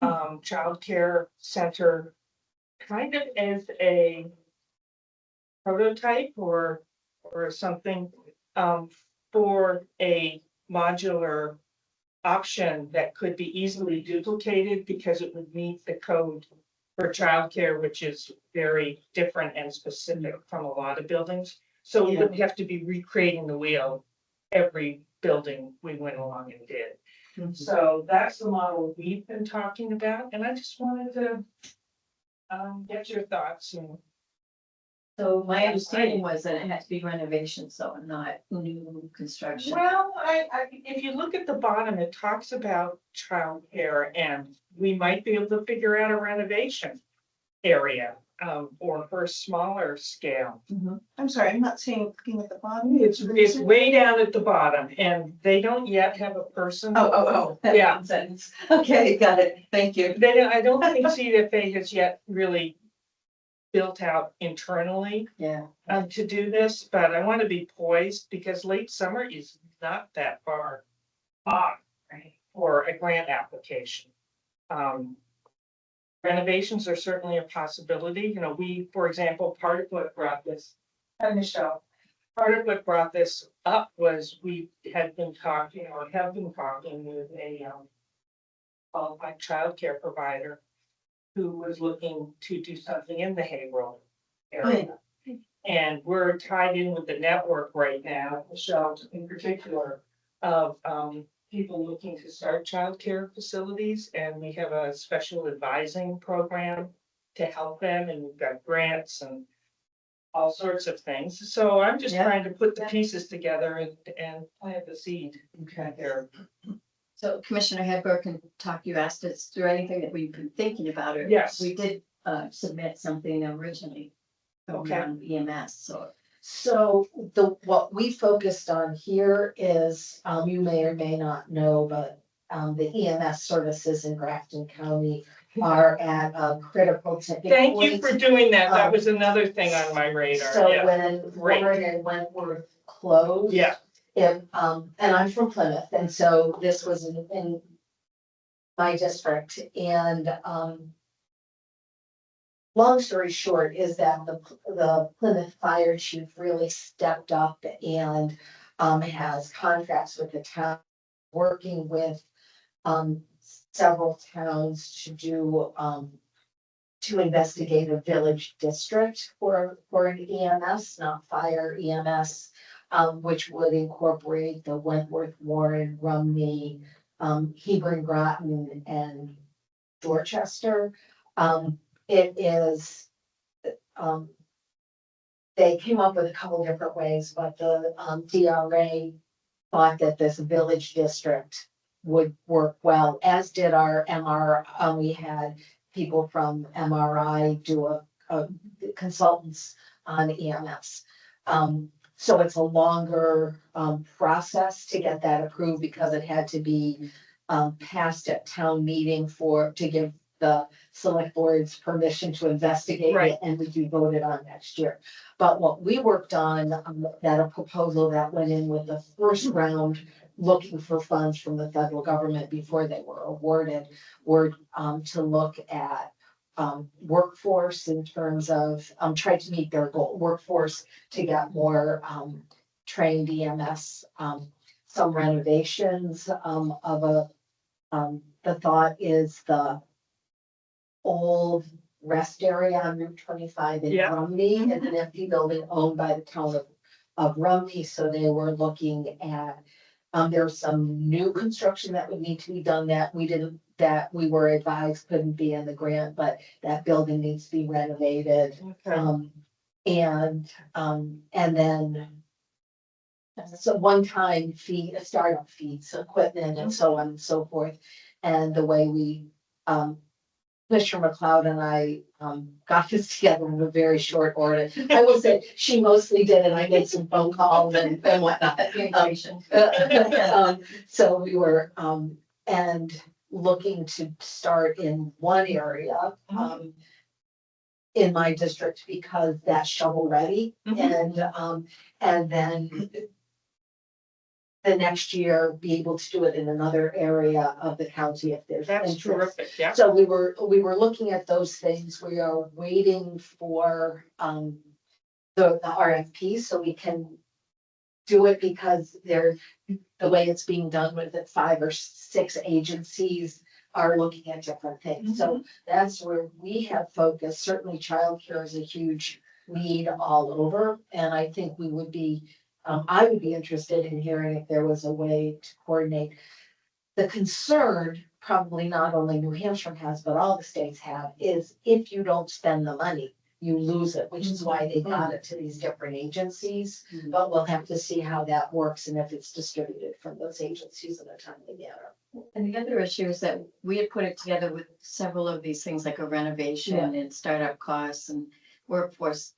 childcare center kind of as a prototype or something for a modular option that could be easily duplicated because it would meet the code for childcare, which is very different and specific from a lot of buildings. So we wouldn't have to be recreating the wheel every building we went along and did. So that's the model we've been talking about, and I just wanted to get your thoughts and. So my understanding was that it had to be renovation, so not new construction. Well, if you look at the bottom, it talks about childcare and we might be able to figure out a renovation area, or for a smaller scale. I'm sorry, I'm not seeing, looking at the bottom. It's way down at the bottom and they don't yet have a person. That Yeah. makes sense. Okay, got it. Thank you. I don't think CDFA has yet really built out internally Yeah. to do this, but I want to be poised because late summer is not that far off for a grant application. Renovations are certainly a possibility. You know, we, for example, part of what brought this, hi Michelle, part of what brought this up was we had been talking or have been talking with a qualified childcare provider who was looking to do something in the Haverhill area. And we're tied in with the network right now, Michelle in particular, of people looking to start childcare facilities. And we have a special advising program to help them, and we've got grants and all sorts of things. So I'm just Yeah. trying to put the pieces together and plant the seed Okay. there. So Commissioner Hedberg can talk, you asked us through anything that we've been thinking about it. Yes. We did submit something originally. Okay. Around EMS, so. So what we focused on here is, you may or may not know, but the EMS services in Grafton County are at a critical tipping Thank you point. for doing that. That Um, was another thing on my radar, So yeah. when Great. Warren and Wentworth closed. Yeah. If, and I'm from Plymouth, and so this was in my district, and, long story short is that the Plymouth Fire Chief really stepped up and, has contracts with the town, working with, several towns to do, to investigate a village district for an EMS, not fire EMS, which would incorporate the Wentworth, Warren, Rumney, Hebron, Groton, and Dorchester. It is, um, they came up with a couple different ways, but the, DRA thought that this village district would work well, as did our MR, we had people from MRI do a consultants on EMS. So it's a longer, process to get that approved because it had to be, passed at town meeting to give the select board's permission to investigate Right. it, and would be voted on next year. But what we worked on, that a proposal that went in with the first round, looking for funds from the federal government before they were awarded, were, to look at, workforce in terms of, try to meet their goal, workforce to get more, trained EMS, some renovations, of a, the thought is the old rest area on Route 25 in Yeah. Rumney, and an empty building owned by the town of Rumney, so they were looking at, there's some new construction that would need to be done that we were advised couldn't be in the grant, but that building needs to be renovated. Okay. And then so one-time fee, startup fees, equipment and so on and so forth. And the way we, Commissioner McLeod and I, got this together in a very short order. I will say, she mostly did, and I made some phone calls and whatnot. So we were, and looking to start in one area, in my district because that's shovel ready. And then the next year be able to do it in another area of the county if there's That's interest. terrific, yeah. So we were looking at those things. We are waiting for, the RFP so we can do it because the way it's being done with it, 5 or 6 agencies are looking at different things. So that's where we have focused. Certainly childcare is a huge need all over. And I think we would be, I would be interested in hearing if there was a way to coordinate. The concern, probably not only New Hampshire has, but all the states have, is if you don't spend the money, you lose it, which is why they got it to these different agencies. But we'll have to see how that works and if it's distributed from those agencies in a timely manner. And the other issue is that we had put it together with several of these things like a renovation and startup costs and workforce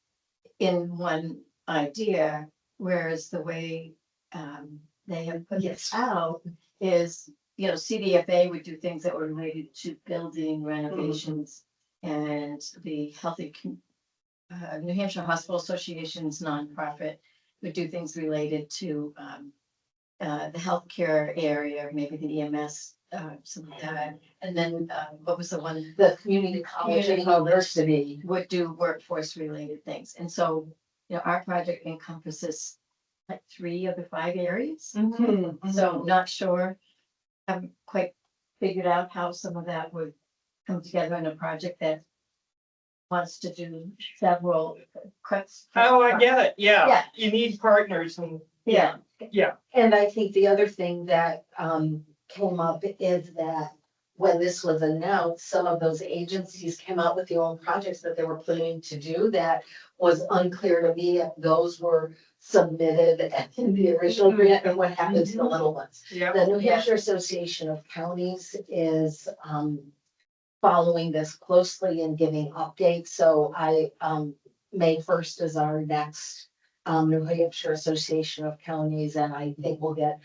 in one idea, whereas the way they have put this out is, you know, CDFA would do things that were related to building renovations and the New Hampshire Hospital Association's nonprofit would do things related to the healthcare area, maybe the EMS, something like that. And then what was the one? The community college and Community college. university. Would do workforce related things. And so, you know, our project encompasses like 3 of the 5 areas. So not sure, haven't quite figured out how some of that would come together in a project that wants to do several cuts. Oh, I get it, yeah. Yeah. You need partners and, Yeah. yeah. And I think the other thing that came up is that when this was announced, some of those agencies came out with their own projects that they were planning to do that was unclear to me if those were submitted in the original grant and what happened to the little ones. Yeah. The New Hampshire Association of Counties is following this closely and giving updates. So May 1st is our next New Hampshire Association of Counties, and I think we'll get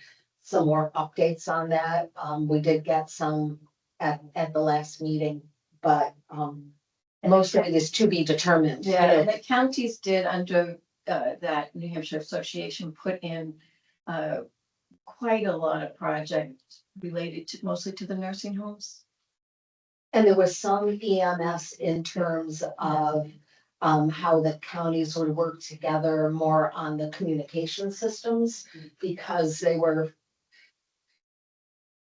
some more updates on that. We did get some at the last meeting, but, most of it is to be determined. Yeah, and the counties did under that New Hampshire Association put in quite a lot of projects related to mostly to the nursing homes. And there was some EMS in terms of how the counties would work together more on the communication systems, because they were.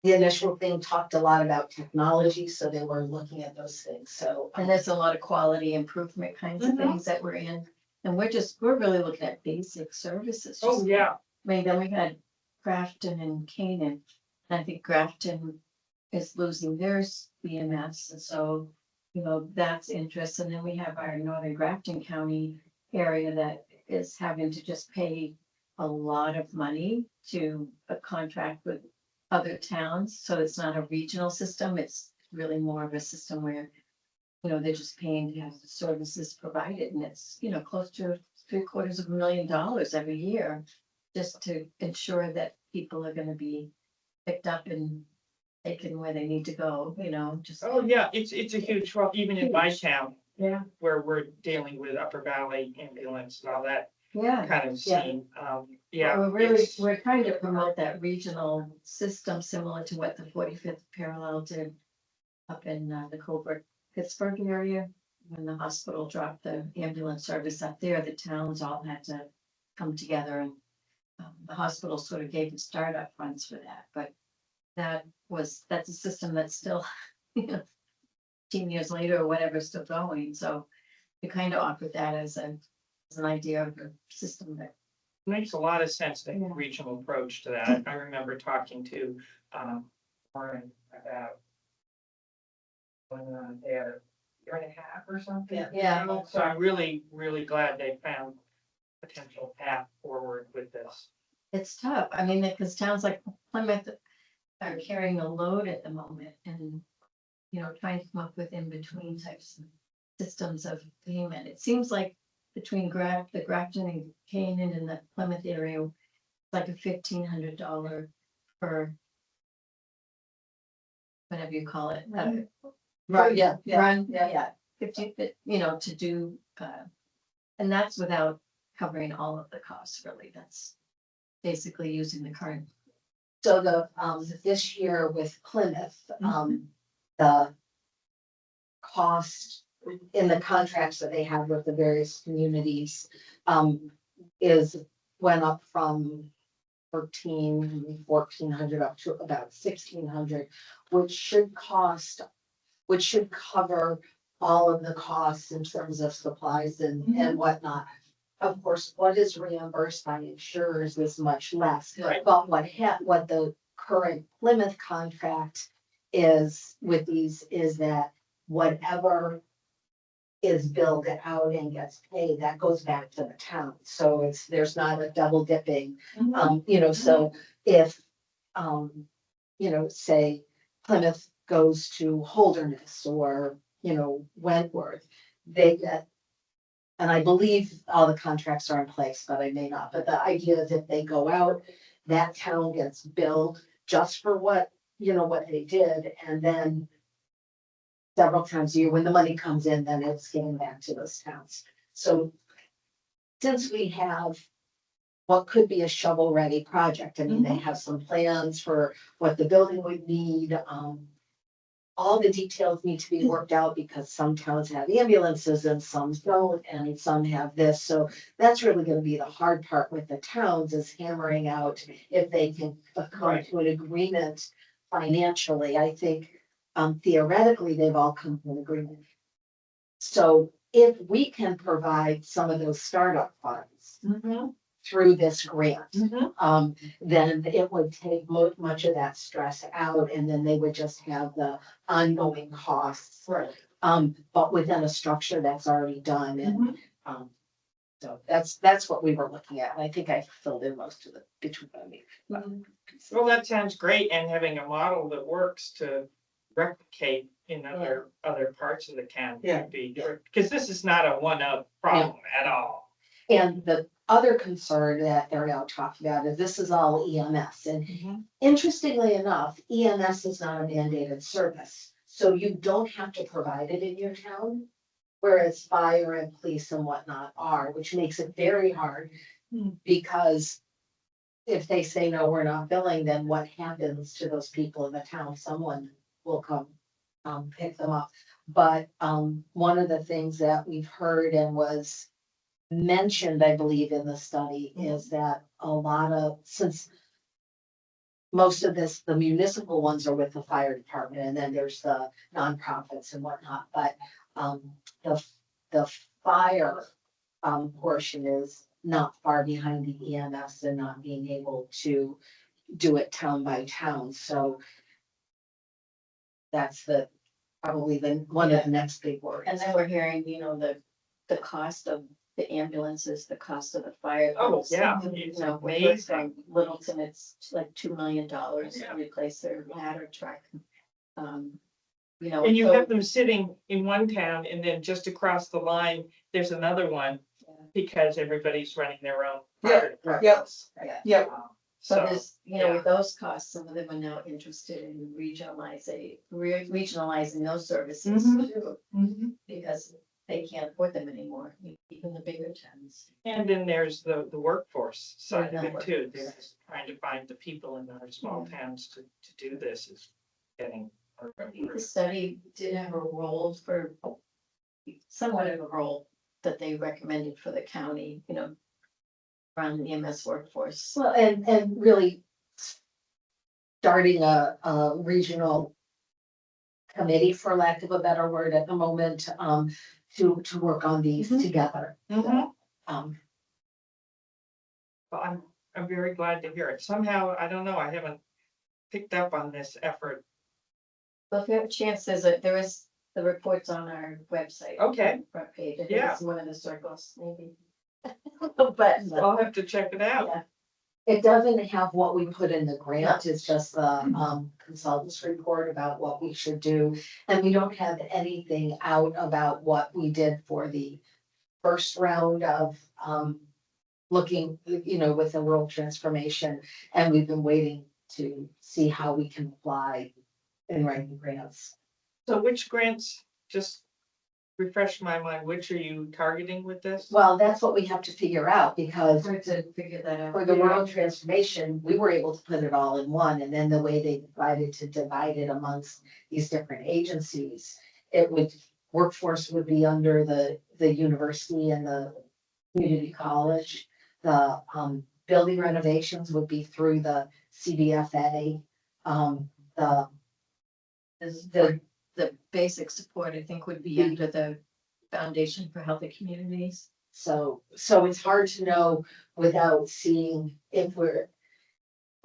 The initial thing talked a lot about technology, so they were looking at those things, so. And there's a lot of quality improvement kinds of things that we're in. And we're really looking at basic services. Oh, just- yeah. I mean, then we had Grafton and Canaan. And I think Grafton is losing their BMS, and so, you know, that's interest. And then we have our northern Grafton County area that is having to just pay a lot of money to a contract with other towns. So it's not a regional system. It's really more of a system where, you know, they're just paying to have the services provided, and it's, you know, close to $750,000 every year just to ensure that people are gonna be picked up and taken where they need to go, you know, just. Oh, yeah, it's a huge problem, even in my Huge. town, Yeah. where we're dealing with Upper Valley ambulance and all that Yeah. kind of Yeah. scene. Yeah. We're really, it's- we're trying to promote that regional system similar to what the 45th parallel did up in the Colbrook, Pittsburgh area. When the hospital dropped the ambulance service up there, the towns all had to come together, and the hospital sort of gave the startup funds for that, but that's a system that's still, you know, 10 years later or whatever, still going. So we kind of offered that as an idea of a system that. Makes a lot of sense, the Yeah. regional approach to that. I remember talking to, Warren about when they had a year and a half or something. Yeah. So I'm really, really glad they found potential path forward with this. It's tough. I mean, because towns like Plymouth are carrying a load at the moment and, you know, trying to come up with in-between types of systems of payment. It seems like between the Grafton and Canaan and the Plymouth area, it's like a $1,500 per whatever you call it. Right, yeah, Run, yeah. yeah, 50, you know, to do, and that's without covering all of the costs, really. That's basically using the current. So this year with Plymouth, the cost in the contracts that they have with the various communities, went up from 1,400 up to about 1,600, which should cover all of the costs in terms of supplies and whatnot. Of course, what is reimbursed by insurers is much less. Right. But what the current Plymouth contract is with these is that whatever is billed out and gets paid, that goes back to the town. So there's not a double dipping. You know, so if, you know, say Plymouth goes to Holderness or, you know, Wentworth, they get. And I believe all the contracts are in place, but I may not. But the idea is if they go out, that town gets billed just for what, you know, what they did. And then several times a year, when the money comes in, then it's getting back to those towns. So since we have what could be a shovel-ready project, I mean, they have some plans for what the building would need. All the details need to be worked out because some towns have ambulances and some don't, and some have this. So that's really gonna be the hard part with the towns, is hammering out if they can come to an agreement financially. I think theoretically, they've all come to an agreement. So if we can provide some of those startup funds through this grant, then it would take much of that stress out, and then they would just have the ongoing costs. Right. But within a structure that's already done, and, so that's what we were looking at, and I think I filled in most of the between. Well, that sounds great, and having a model that works to replicate in other parts of the county Yeah. would be, because this is not a one-up problem at all. And the other concern that they're now talking about is this is all EMS. And Mhm. interestingly enough, EMS is not a mandated service. So you don't have to provide it in your town. Whereas fire and police and whatnot are, which makes it very hard. Because if they say, no, we're not billing, then what happens to those people in the town? Someone will come pick them up. But one of the things that we've heard and was mentioned, I believe, in the study is that a lot of, since most of this, the municipal ones are with the fire department, and then there's the nonprofits and whatnot, but the fire portion is not far behind the EMS and not being able to do it town by town, so that's probably one of the next big worries. And then we're hearing, you know, the cost of the ambulances, the cost of the fire. Oh, yeah, You it's know, amazing. from Littleton, it's like $2 million to Yeah. replace their ladder truck. You know. And you so- have them sitting in one town and then just across the line, there's another one because everybody's running their own. fire departments. Yeah. So So, there's, you know, with those costs, some of them are now interested in regionalizing those services Mhm. too, Mhm. because they can't afford them anymore, even the bigger towns. And then there's the workforce side of Yeah. it too. They're just trying to find the people in our small towns to do this is getting. I think the study did have a role for, somewhat of a role that they recommended for the county, you know, around the EMS workforce. Well, and really starting a regional committee, for lack of a better word at the moment, to work on these together. Mhm. Um, Well, I'm very glad to hear it. Somehow, I don't know, I haven't picked up on this effort. Well, if you have a chance, there is the reports on our website. Okay. Front page, I think Yeah. it's one of the circles, maybe. But, I'll have to check it out. yeah, It doesn't have what we put in the grant, it's just the consultant's report about what we should do. And we don't have anything out about what we did for the first round of looking, you know, with the rural transformation. And we've been waiting to see how we can apply in writing grants. So which grants, just refresh my mind, which are you targeting with this? Well, that's what we have to figure out because hard to figure that out. for the rural transformation, we were able to put it all in one, and then the way they divide it amongst these different agencies, workforce would be under the university and the community college. The building renovations would be through the CDFA. The basic support, I think, would be under the Foundation for Healthy Communities. So it's hard to know without seeing if for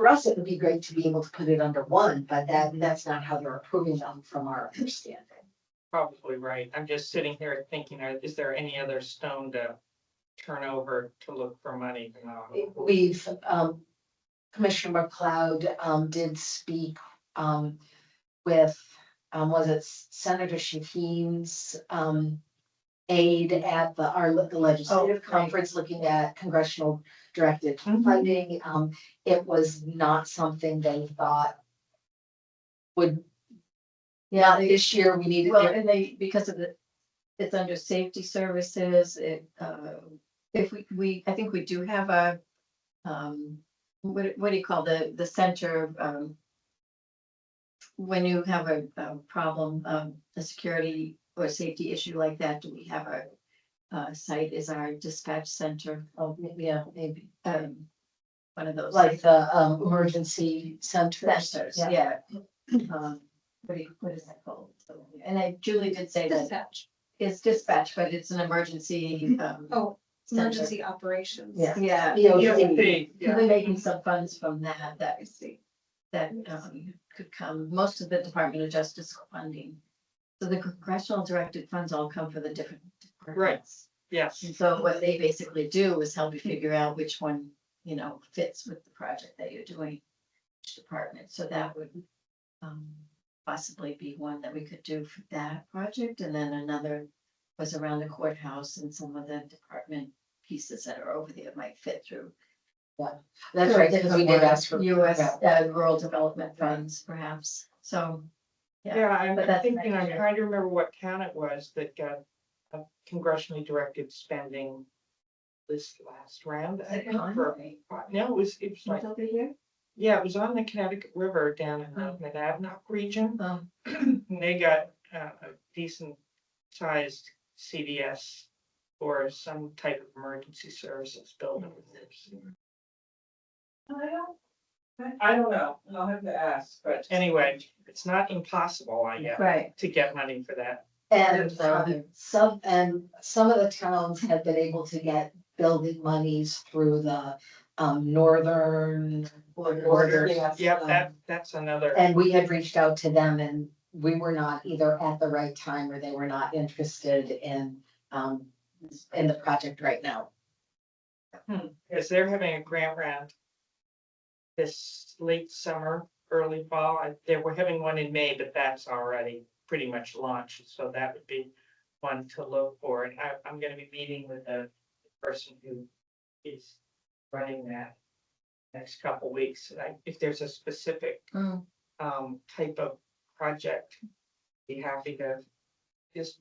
us, it would be great to be able to put it under one, but that's not how they're approving them from our understanding. Probably right. I'm just sitting here thinking, is there any other stone to turn over to look for money? We've, Commissioner McLeod, did speak, with, was it Senator Shaheen's, aide at the legislative Oh, right. conference, looking at congressional directed Mhm. funding. It was not something they thought would, not this year, we needed. Well, and because of it's under safety services, if I think we do have a, what do you call the center, when you have a problem, a security or safety issue like that, do we have a site is our dispatch center? Oh, yeah, maybe, One of those. like the, emergency center. Centers, yeah. What is that called? And Julie did say that Dispatch. it's dispatch, but it's an emergency, Oh, center. emergency operations. Yeah. Yeah. EOC. We're making some funds from that is that could come, most of the Department of Justice funding. So the congressional directed funds all come for the different departments. Yes. And so what they basically do is help you figure out which one, you know, fits with the project that you're doing, each department. So that would possibly be one that we could do for that project. And then another was around the courthouse and some of the department pieces that are over there might fit through. That's right, because we did ask for. US rural development funds perhaps, so. Yeah, I'm but that's thinking, I'm next year. trying to remember what town it was that got a congressionally directed spending this last round. I think, for- No, it was like, Over here? yeah, it was on the Connecticut River down in the Monadnock region. And they got a decent sized CVS or some type of emergency services building. I don't know, I'll have to ask, but anyway, it's not impossible, I guess, Right. to get money for that. And some of the towns have been able to get building monies through the northern borders. Yep, that's another, And we had reached out to them and we were not either at the right time or they were not interested in the project right now. because they're having a grant round this late summer, early fall. They were having one in May, but that's already pretty much launched, so that would be one to look for. And I'm gonna be meeting with the person who is running that next couple weeks. If there's a specific type of project, be happy to just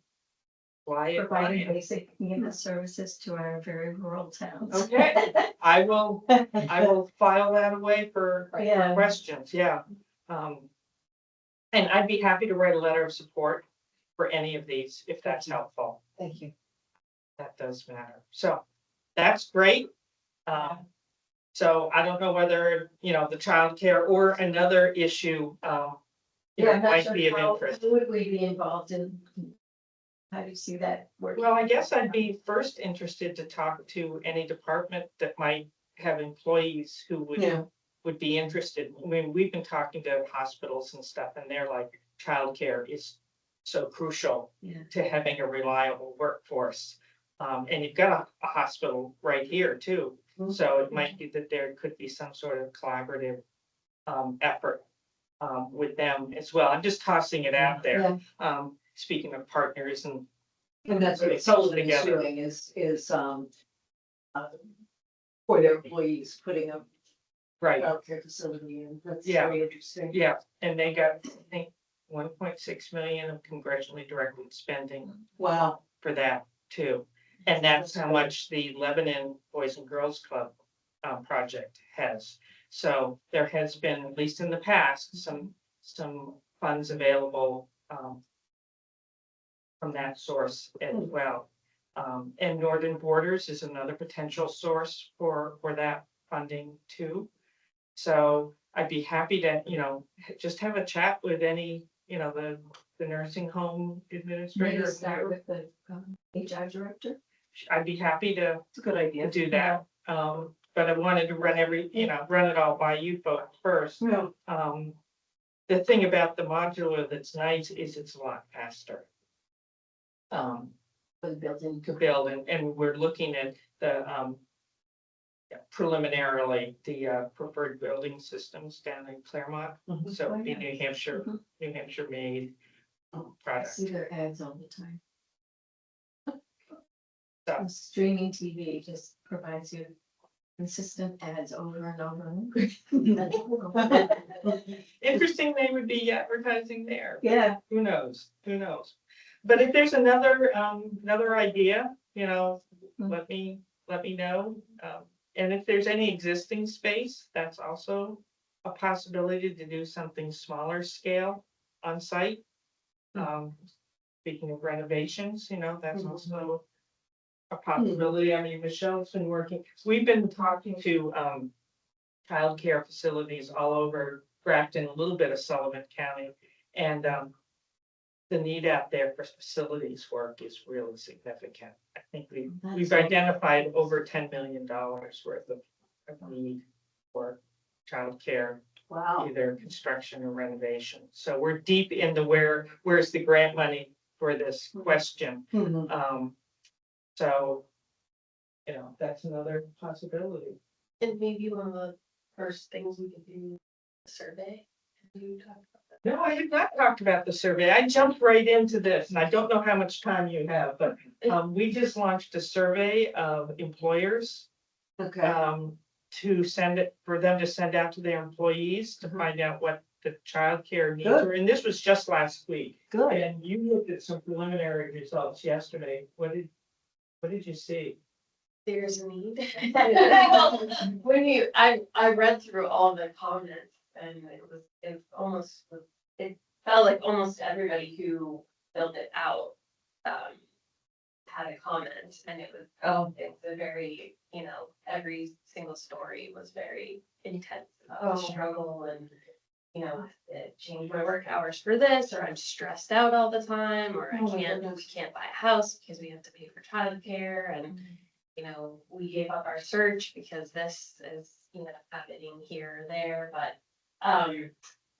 fly it by. Providing basic EMS services to our very rural towns. Okay, I will file that away for Yeah. questions, yeah. And I'd be happy to write a letter of support for any of these, if that's helpful. Thank you. That does matter. So that's great. So I don't know whether, the childcare or another issue, Yeah, I'm not might sure be of how, interest. who would we be involved in? How do you see that working? Well, I guess I'd be first interested to talk to any department that might have employees who would be interested. I mean, we've been talking to hospitals and stuff, and they're like, childcare is so crucial Yeah. to having a reliable workforce. And you've got a hospital right here too, so it might be that there could be some sort of collaborative effort with them as well. I'm just tossing it out there. Speaking of partners and that's what what Sullivan is together. doing is for their employees, putting a right. childcare facility in. That's Yeah. very interesting. Yeah, and they got, I think, 1.6 million of congressionally directed spending Wow. for that too. And that's how much the Lebanon Boys and Girls Club project has. So there has been, at least in the past, some funds available from that source as well. And Northern Borders is another potential source for that funding too. So I'd be happy to, just have a chat with any, the nursing home Maybe administrator. start with the HR director. I'd be happy to It's a good idea. do that. But I wanted to run run it all by you folks first. Yeah. The thing about the modular that's nice is it's a lot faster. For the building. To build and we're looking at the, preliminarily, the preferred building systems down in Claremont. So it'd be New Hampshire made I product. see their ads all the time. So- Streaming TV just provides you consistent ads over and over and over. Interesting, they would be advertising there. Yeah. Who knows? But if there's another idea, let me know. And if there's any existing space, that's also a possibility to do something smaller scale on site. Speaking of renovations, that's also a possibility. I mean, Michelle's been we've been talking to childcare facilities all over Grafton, a little bit of Sullivan County. And the need out there for facilities work is really significant. I think we've identified over $10 million worth of need for childcare, Wow. either construction or renovation. So we're deep into where's the grant money for this question. So, that's another possibility. And maybe one of the first things we could do, a survey. You talked about that. No, I have not talked about the survey. I jumped right into this and I don't know how much time you have, but we just launched a survey of employers. Okay, To send it, for them to send out to their employees to Mhm. find out what the childcare needs Good. were. And this was just last week. good. And you looked at some preliminary results yesterday. What did you see? There's a need. Well, when I read through all the comments and it felt like almost everybody who filled it out, had a comment and it's a very, every single story was very intense about the struggle and, it changed my work hours for this, or I'm stressed out all the time, or we can't buy a house because we have to pay for childcare and we gave up our search because this is, happening here or there,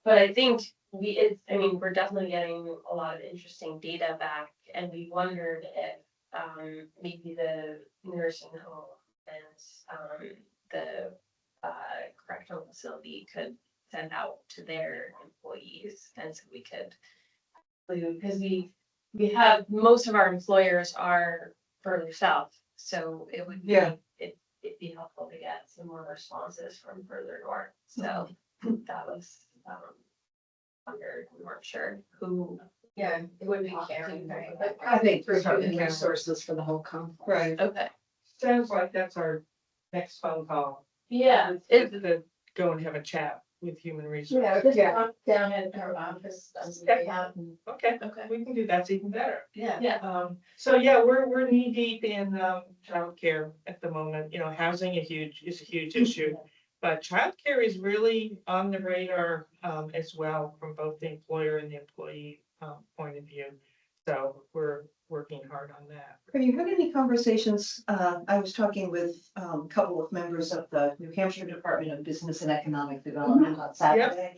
but I think we're definitely getting a lot of interesting data back, and we wondered if, maybe the nursing home and, the, correctional facility could send out to their employees, and so we could, because we have, most of our employers are further south, so it would be, Yeah. it'd be helpful to get some more responses from further north, so that was, wondered, we weren't sure who. Yeah, It would be Karen, But I think through Sorry, human Karen. resources for the whole complex. Right. Okay, Sounds like that's our next phone call. yeah, Is to go and have a chat with human resources. Just down at our office. Okay, okay, we can do, that's even better. yeah, So yeah, we're knee deep in childcare at the moment. Housing is a huge issue. But childcare is really on the radar as well from both the employer and the employee point of view. So we're working hard on that. Have you had any conversations? I was talking with a couple of members of the New Hampshire Department of Business and Economic Development on Saturday.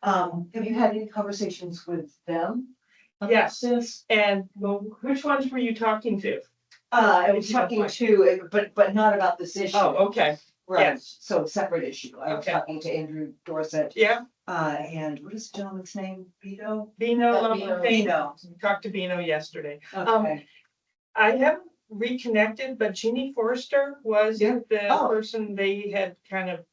Have you had any conversations with them? about Yes. this? And well, which ones were you talking to? I was talking to, but not about this issue. Oh, okay, Right, yes. so separate issue. I was Okay. talking to Andrew Dorset, Yeah, and what is the gentleman's name? Vito? Bino, Vino. talked to Bino yesterday. Okay, I haven't reconnected, but Jeannie Forrester was Yeah. the Oh. person they had kind of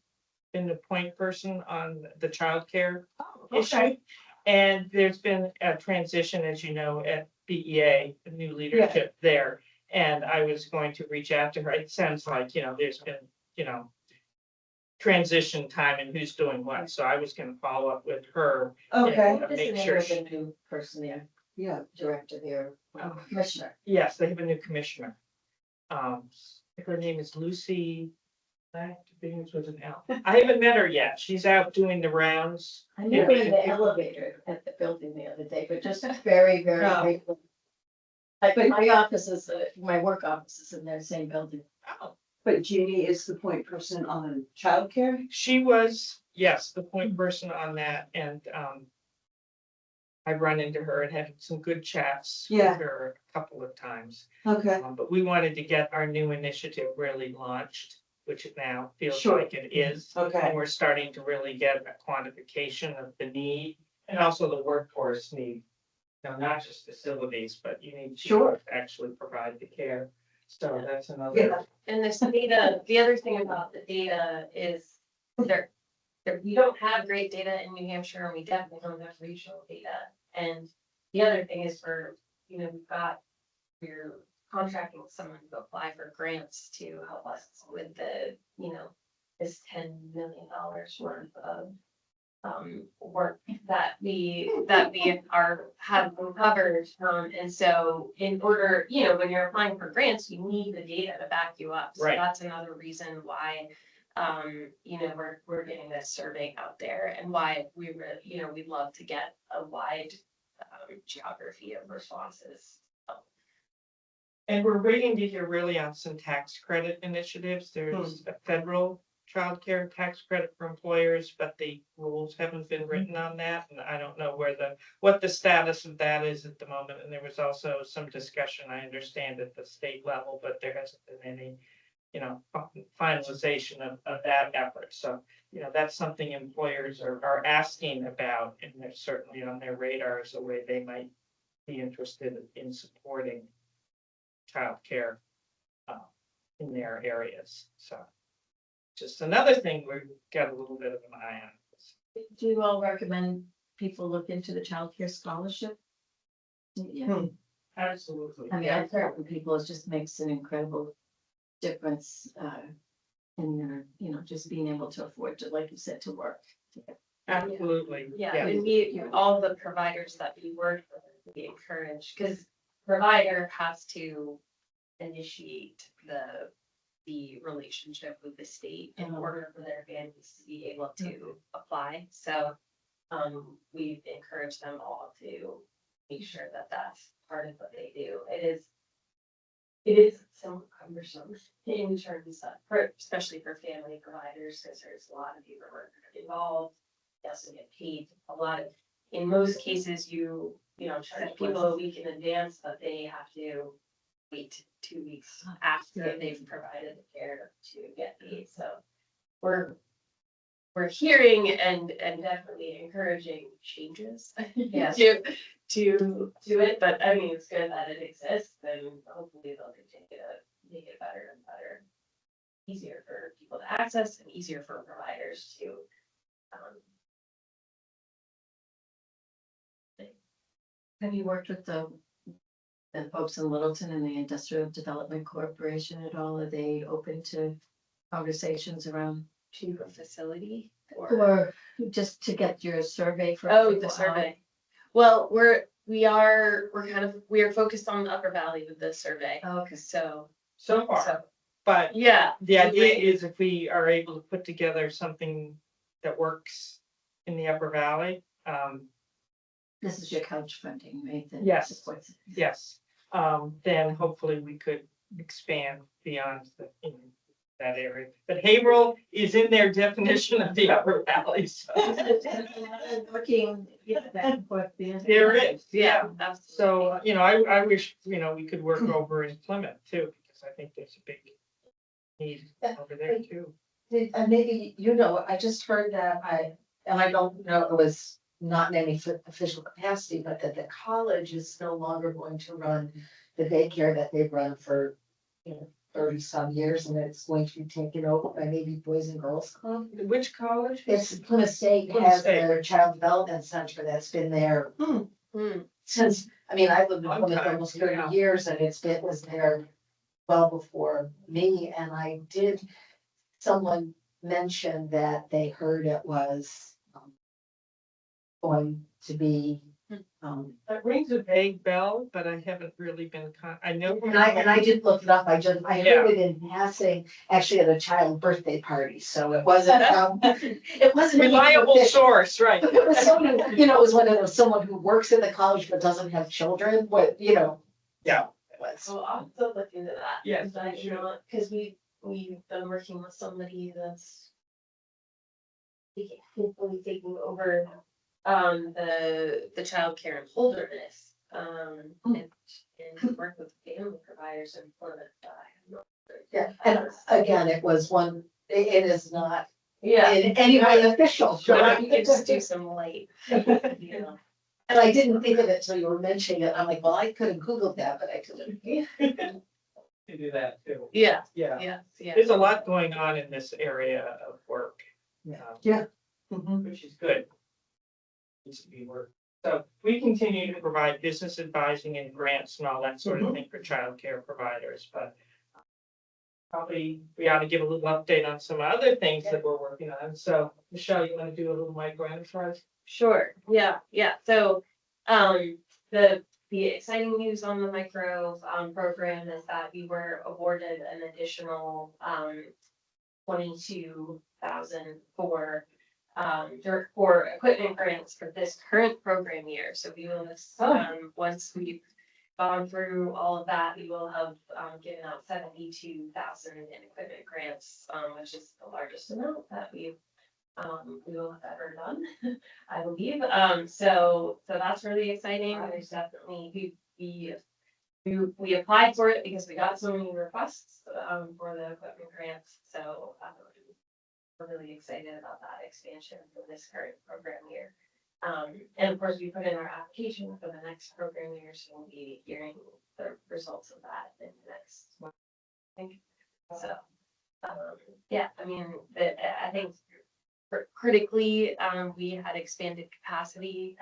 been the point person on the childcare oh, issue. okay, And there's been a transition, as you know, at BEA, the new leadership there. And I was going to reach out to her. It sounds like, there's been, transition time and who's doing what. So I was gonna follow up with her. okay, and Make sure, she- new person there, yeah. director there, commissioner. yes, they have a new commissioner. Her name is Lucy. I think it was an L. I haven't met her yet. She's out doing the rounds. I met her in the elevator at the building the other day, but just very, very Oh. briefly. But my office is, my work office is in their same building. Oh, But Jeannie is the point person on childcare? she was, yes, the point person on that, and I've run into her and had some good chats with Yeah. her a couple of times. Okay, But we wanted to get our new initiative really launched, which it now feels Sure. like it is. okay, And we're starting to really get a quantification of the need and also the workforce need. Not just facilities, but you need Sure. to actually provide the care. So that's Yeah. another. and this data, the other thing about the data is we don't have great data in New Hampshire, and we definitely don't have regional data. And the other thing is we're contracting with someone to apply for grants to help us with this $10 million worth of work that we have covered. And so in order, when you're applying for grants, you need the data to back you up. So Right. that's another reason why, we're getting this survey out there, and why we'd love to get a wide geography of responses. And we're waiting to hear really on some tax credit initiatives. There's a federal childcare tax credit for employers, but the rules haven't been written on that. And I don't know what the status of that is at the moment. And there was also some discussion, I understand, at the state level, but there hasn't been any, finalization of that effort. So you know, that's something employers are asking about, and they're certainly on their radar as a way they might be interested in supporting childcare in their areas, so. Just another thing we've got a little bit of an eye on. Do you all recommend people look into the childcare scholarship? Yeah, Absolutely. I mean, I've heard from people, it just makes an incredible difference, in their, you know, just being able to afford to, like you said, to work. Absolutely, Yeah, yeah. and we, all the providers that we work with, we encourage, because provider has to initiate the relationship with the state in order for their families to be able to apply. So, we've encouraged them all to make sure that that's part of what they do. It is somewhat cumbersome in terms of, especially for family providers, because there's a lot of paperwork involved. They also get paid a lot of, in most cases, you know, charge people a week in advance, but they have to wait 2 weeks after they've provided the care to get paid. So we're hearing and definitely encouraging changes. Yeah. To do it, but I mean, it's good that it exists, and hopefully they'll continue to make it better and better. Easier for people to access and easier for providers to, Have you worked with the folks in Littleton and the Industrial Development Corporation at all? Are they open to conversations around? to a facility Or just to get your survey for? Oh, people the out? survey. Well, we are focused on the Upper Valley with the survey. Oh, okay. So, So far, but yeah. the idea is if we are able to put together something that works in the Upper Valley, This is your couch funding, right? that Yes. supports it. yes, then hopefully we could expand beyond that area. But Haverhill is in their definition of the Upper Valley, so Working, yeah, back and forth. there is, yeah. Absolutely. So, you know, I wish, you know, we could work over in Plymouth too, because I think there's a big need over there too. And maybe, you know, I just heard that and I don't know, it was not in any official capacity, but that the college is no longer going to run the daycare that they've run for, 30 some years, and it's going to be taken over by maybe Boys and Girls Club. Which college? It's Plymouth State Plymouth has State. their child development center that's been there since, I mean, I've lived in Long Plymouth time, almost yeah. 30 years, and was there well before me, and someone mentioned that they heard it was going to be, That rings a vague bell, but I haven't really been, I know. and I didn't look it up, I Yeah. heard it in passing, actually at a child birthday party, so it wasn't, it wasn't. anything Reliable official. source, right? It was someone, it was someone who works in the college but doesn't have children, but, Yeah. it was. So I'll still look into that. Yes, But, you should. because we've been working with somebody that's hopefully taking over the childcare in Holderness. And work with family providers in Plymouth. Yeah, and again, it was it is not Yeah. in any way official. So we could just do some light, you know. And I didn't think of it until you were mentioning it. I'm like, well, I could have Googled that, but I couldn't. To do that too. Yeah, Yeah, yeah. there's a lot going on in this area of work. Yeah. Which is good. Needs to be work. So we continue to provide business advising and grants and all that sort of thing for childcare providers, but probably we ought to give a little update on some other things that we're working on. So Michelle, you want to do a little micro enterprise? Sure, yeah. So, the exciting news on the micro, program is that we were awarded an additional, 22,000 for equipment grants for this current program year. So we will, once we've gone through all of that, we will have, given out 72,000 in equipment grants, which is the largest amount that we will have ever done, I believe. So that's really exciting. There's definitely, we applied for it because we got so many requests, for the equipment grants. So, we're really excited about that expansion for this current program year. And of course, we put in our application for the next program year, so we'll be hearing the results of that in the next month, I think. So, yeah, I mean, I think critically, we had expanded capacity,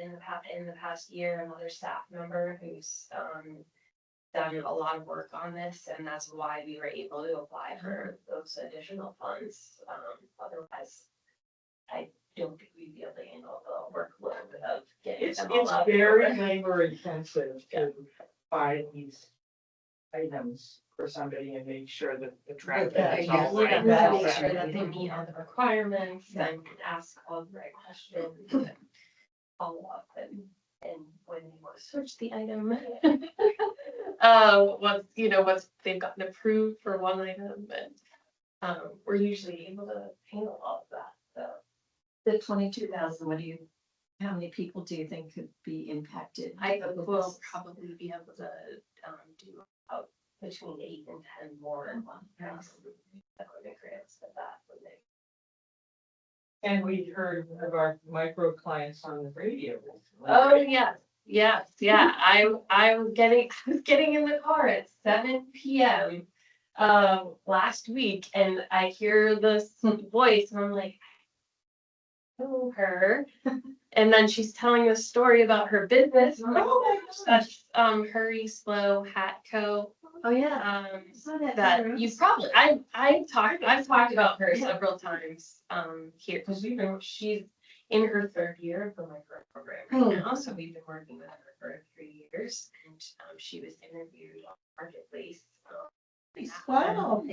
in the past year, another staff member who's, done a lot of work on this, and that's why we were able to apply for those additional funds. Otherwise, I don't think we'd be able to handle the workload of getting them all It's up. very labor intensive to buy these items for somebody and make sure that the traffic is Yeah, all right. to make sure that they meet all the requirements and ask all the right questions and follow up and when they want to search the item. Once they've gotten approved for one item, and we're usually able to handle all of that, so. The 22,000, how many people do you think could be impacted? I with will this? probably be able to do about between 8 and 10 more equipment grants at that when they. And we heard of our micro clients on the radio. Oh, yes. I was getting in the car at 7 p.m. Last week, and I hear this voice and I'm like, I know her. And then she's telling a story about her business. And I'm like, oh my gosh, that's Hurry Slow Hat Co. Oh, yeah. That you probably I've talked about her several times here because she's in her 3rd year of the micro program right now, so we've been working with her for 3 years, and she was interviewed on Marketplace. Wow.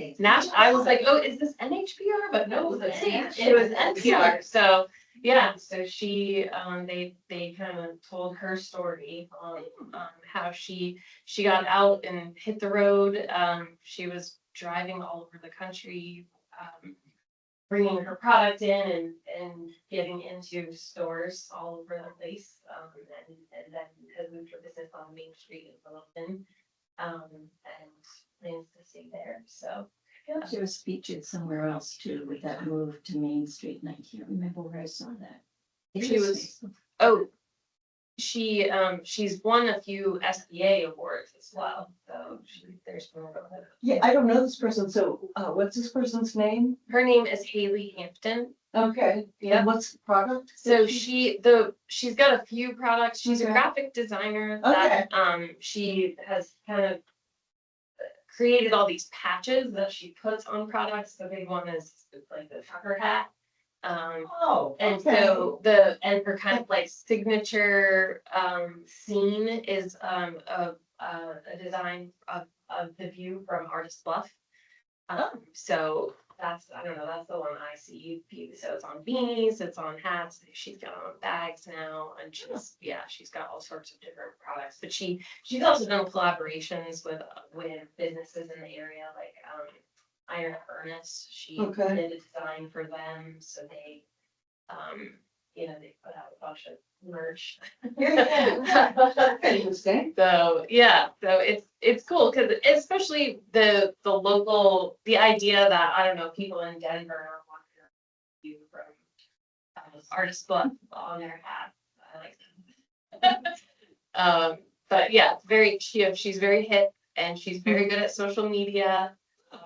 I was like, oh, is this NHPR? But no, it was NPR. So yeah, so she they kind of told her story on how she got out and hit the road. She was driving all over the country, bringing her product in and getting into stores all over the place, and then has moved her business on Main Street in Littleton, and plans to stay there. So She was featured somewhere else too with that move to Main Street, and I can't remember where I saw that. She was- she's won a few SBA awards as well. So there's more of it. Yeah, I don't know this person, so, what's this person's name? Her name is Haley Hampton. Okay. Yeah. And what's the product? So she's got a few products. She's a Okay. graphic designer that she has kind of created all these patches that she puts on products. The big one is like the trucker hat. And so her kind of like signature scene is a design of the view from Artist Bluff. So that's the one I see. So it's on beanies, it's on hats. She's got on bags now, and she's got all sorts of different products. But she's also done collaborations with businesses in the area, like Iron Furnace. She did a design for them, so they they put out a bunch of merch. Interesting. So it's cool because especially the idea that I don't know, people in Denver are walking up to you from Artist Bluff on their hats. I like that. But yeah, she's very hip and she's very good at social media.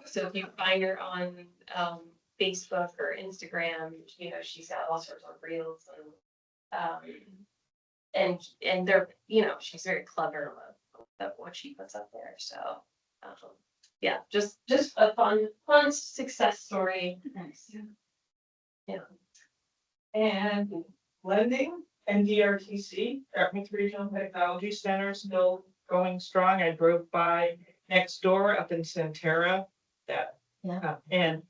So if you find her on Facebook or Instagram, she's got all sorts of reels and they're, she's very clever about what she puts up there. So, yeah, just a fun success story. Nice. Yeah. And lending and DRTC, Dartmouth Regional Technology Center, still going strong. I drove by next door up in Centera. And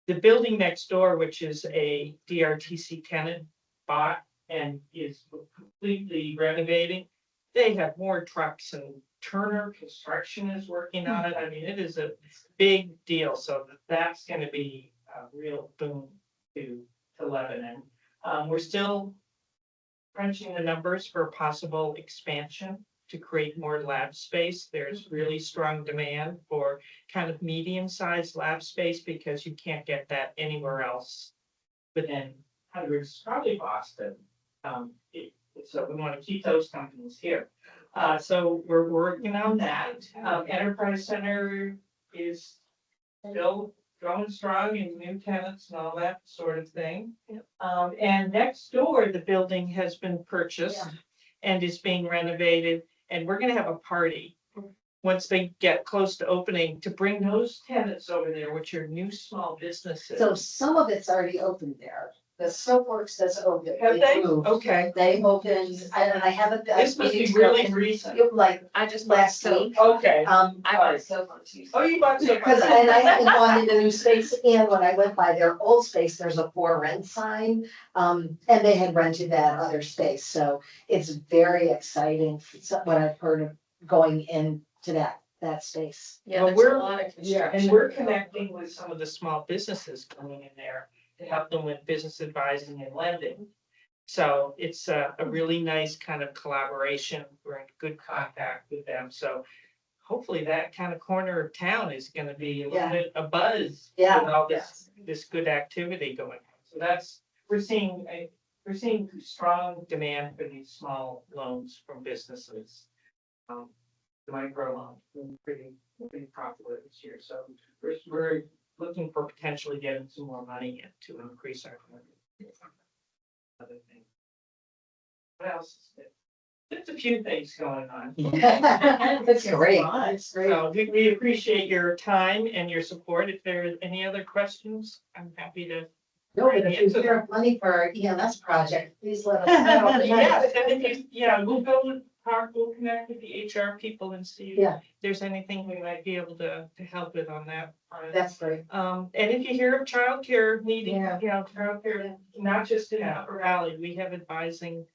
the building next door, which is a DRTC tenant bought and is completely renovating, they have more trucks, and Turner Construction is working on it. I mean, it is a big deal. So that's going to be a real boom to Lebanon. We're still crunching the numbers for possible expansion to create more lab space. There's really strong demand for kind of medium-sized lab space because you can't get that anywhere else within hundreds, probably Boston. So we want to keep those companies here. So we're working on that. Enterprise Center is still going strong in new tenants and all that sort of thing. And next door, the building has been purchased and is being renovated, and we're gonna have a party once they get close to opening to bring those tenants over there, which are new small businesses. So some of it's already open there. The Soapworks that's open. Have they? moved. Okay, They opened, and I haven't. this must be really recent. Like I just bought last soap. week. Okay. I bought soap on Tuesday. Oh, you bought some. Because, and I haven't gone into new space, and when I went by their old space, there's a for rent sign. And they had rented that other space, so it's very exciting, what I've heard of going into that space. Yeah, Well, there's a we're- lot of Yeah, construction. and we're connecting with some of the small businesses coming in there to help them with business advising and lending. So it's a really nice kind of collaboration. We're in good contact with them, so hopefully that kind of corner of town is gonna be a little Yeah. bit a buzz. Yeah. With all this good activity going on. So we're seeing strong demand for these small loans from businesses. The micro loan, been pretty popular this year, so we're looking for potentially getting some more money in to increase our. Other thing. What else is there? There's a few things going on. That's great, that's great. So we appreciate your time and your support. If there are any other questions, I'm happy to. No, but if you hear of money for our EMS project, please let us know. Yes, and if you, yeah, we'll go talk, we'll connect with the HR people and see Yeah. if there's anything we might be able to help with on that. That's great. And if you hear of childcare needing, Yeah. childcare, not just in Upper Valley, we have advising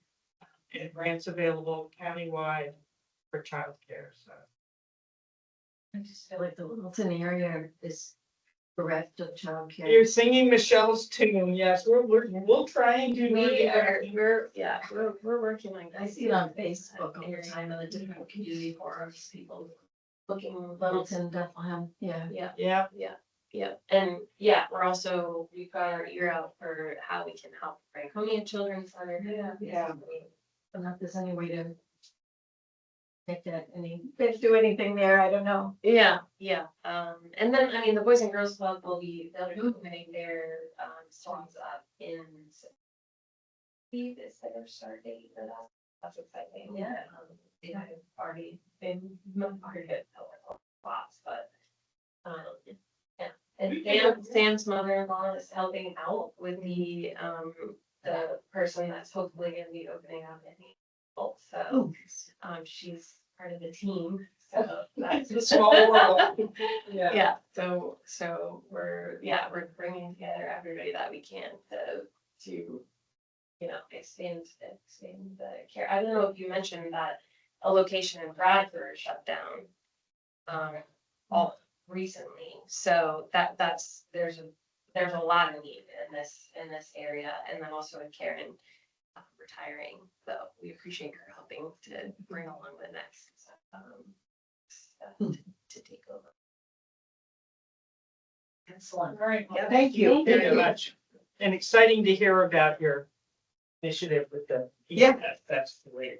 and grants available countywide for childcare, so. I just feel like the Littleton area is bereft of childcare. You're singing Michelle's tune, yes, we'll try and do. We're working on. I see it on Facebook all the time in the different community forums, people looking Littleton, Bethlehem, yeah. Yeah, Yeah, and we're also, we've got our ear out for how we can help Franconia Children's Center. Yeah. I don't know if there's any way to make that do anything there, I don't know. Yeah. And then, I mean, the Boys and Girls Club they'll be opening their, songs up in. Is their start date for that? That's exciting. Yeah. They have already been, already hit spots, but, yeah. And Sam's mother-in-law is helping out with the person that's hopefully gonna be opening up in April, so, she's part of the team, so that's. it's a small world. Yeah. Yeah, so we're bringing together everybody that we can to, expand the care. I don't know if you mentioned that a location in Bradford shut down, all recently, so there's a lot of need in this area, and then also with Karen retiring, so we appreciate her helping to bring along the next, to take over. Excellent. All right, Yeah, thank you thank you. very much. And exciting to hear about your initiative with the. Yeah. That's the way.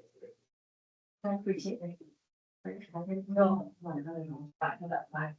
I appreciate it. No, no. Bye.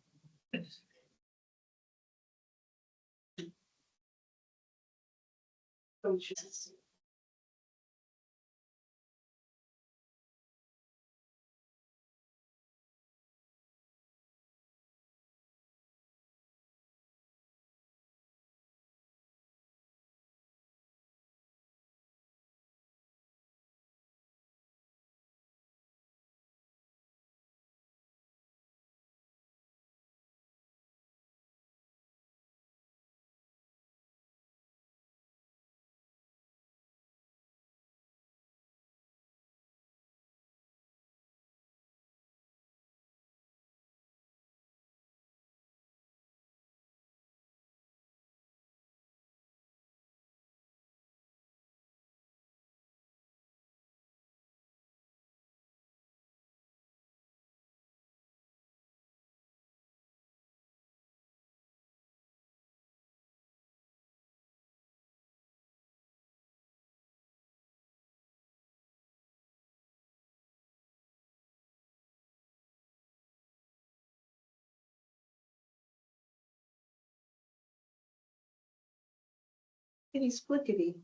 Kitty splickety.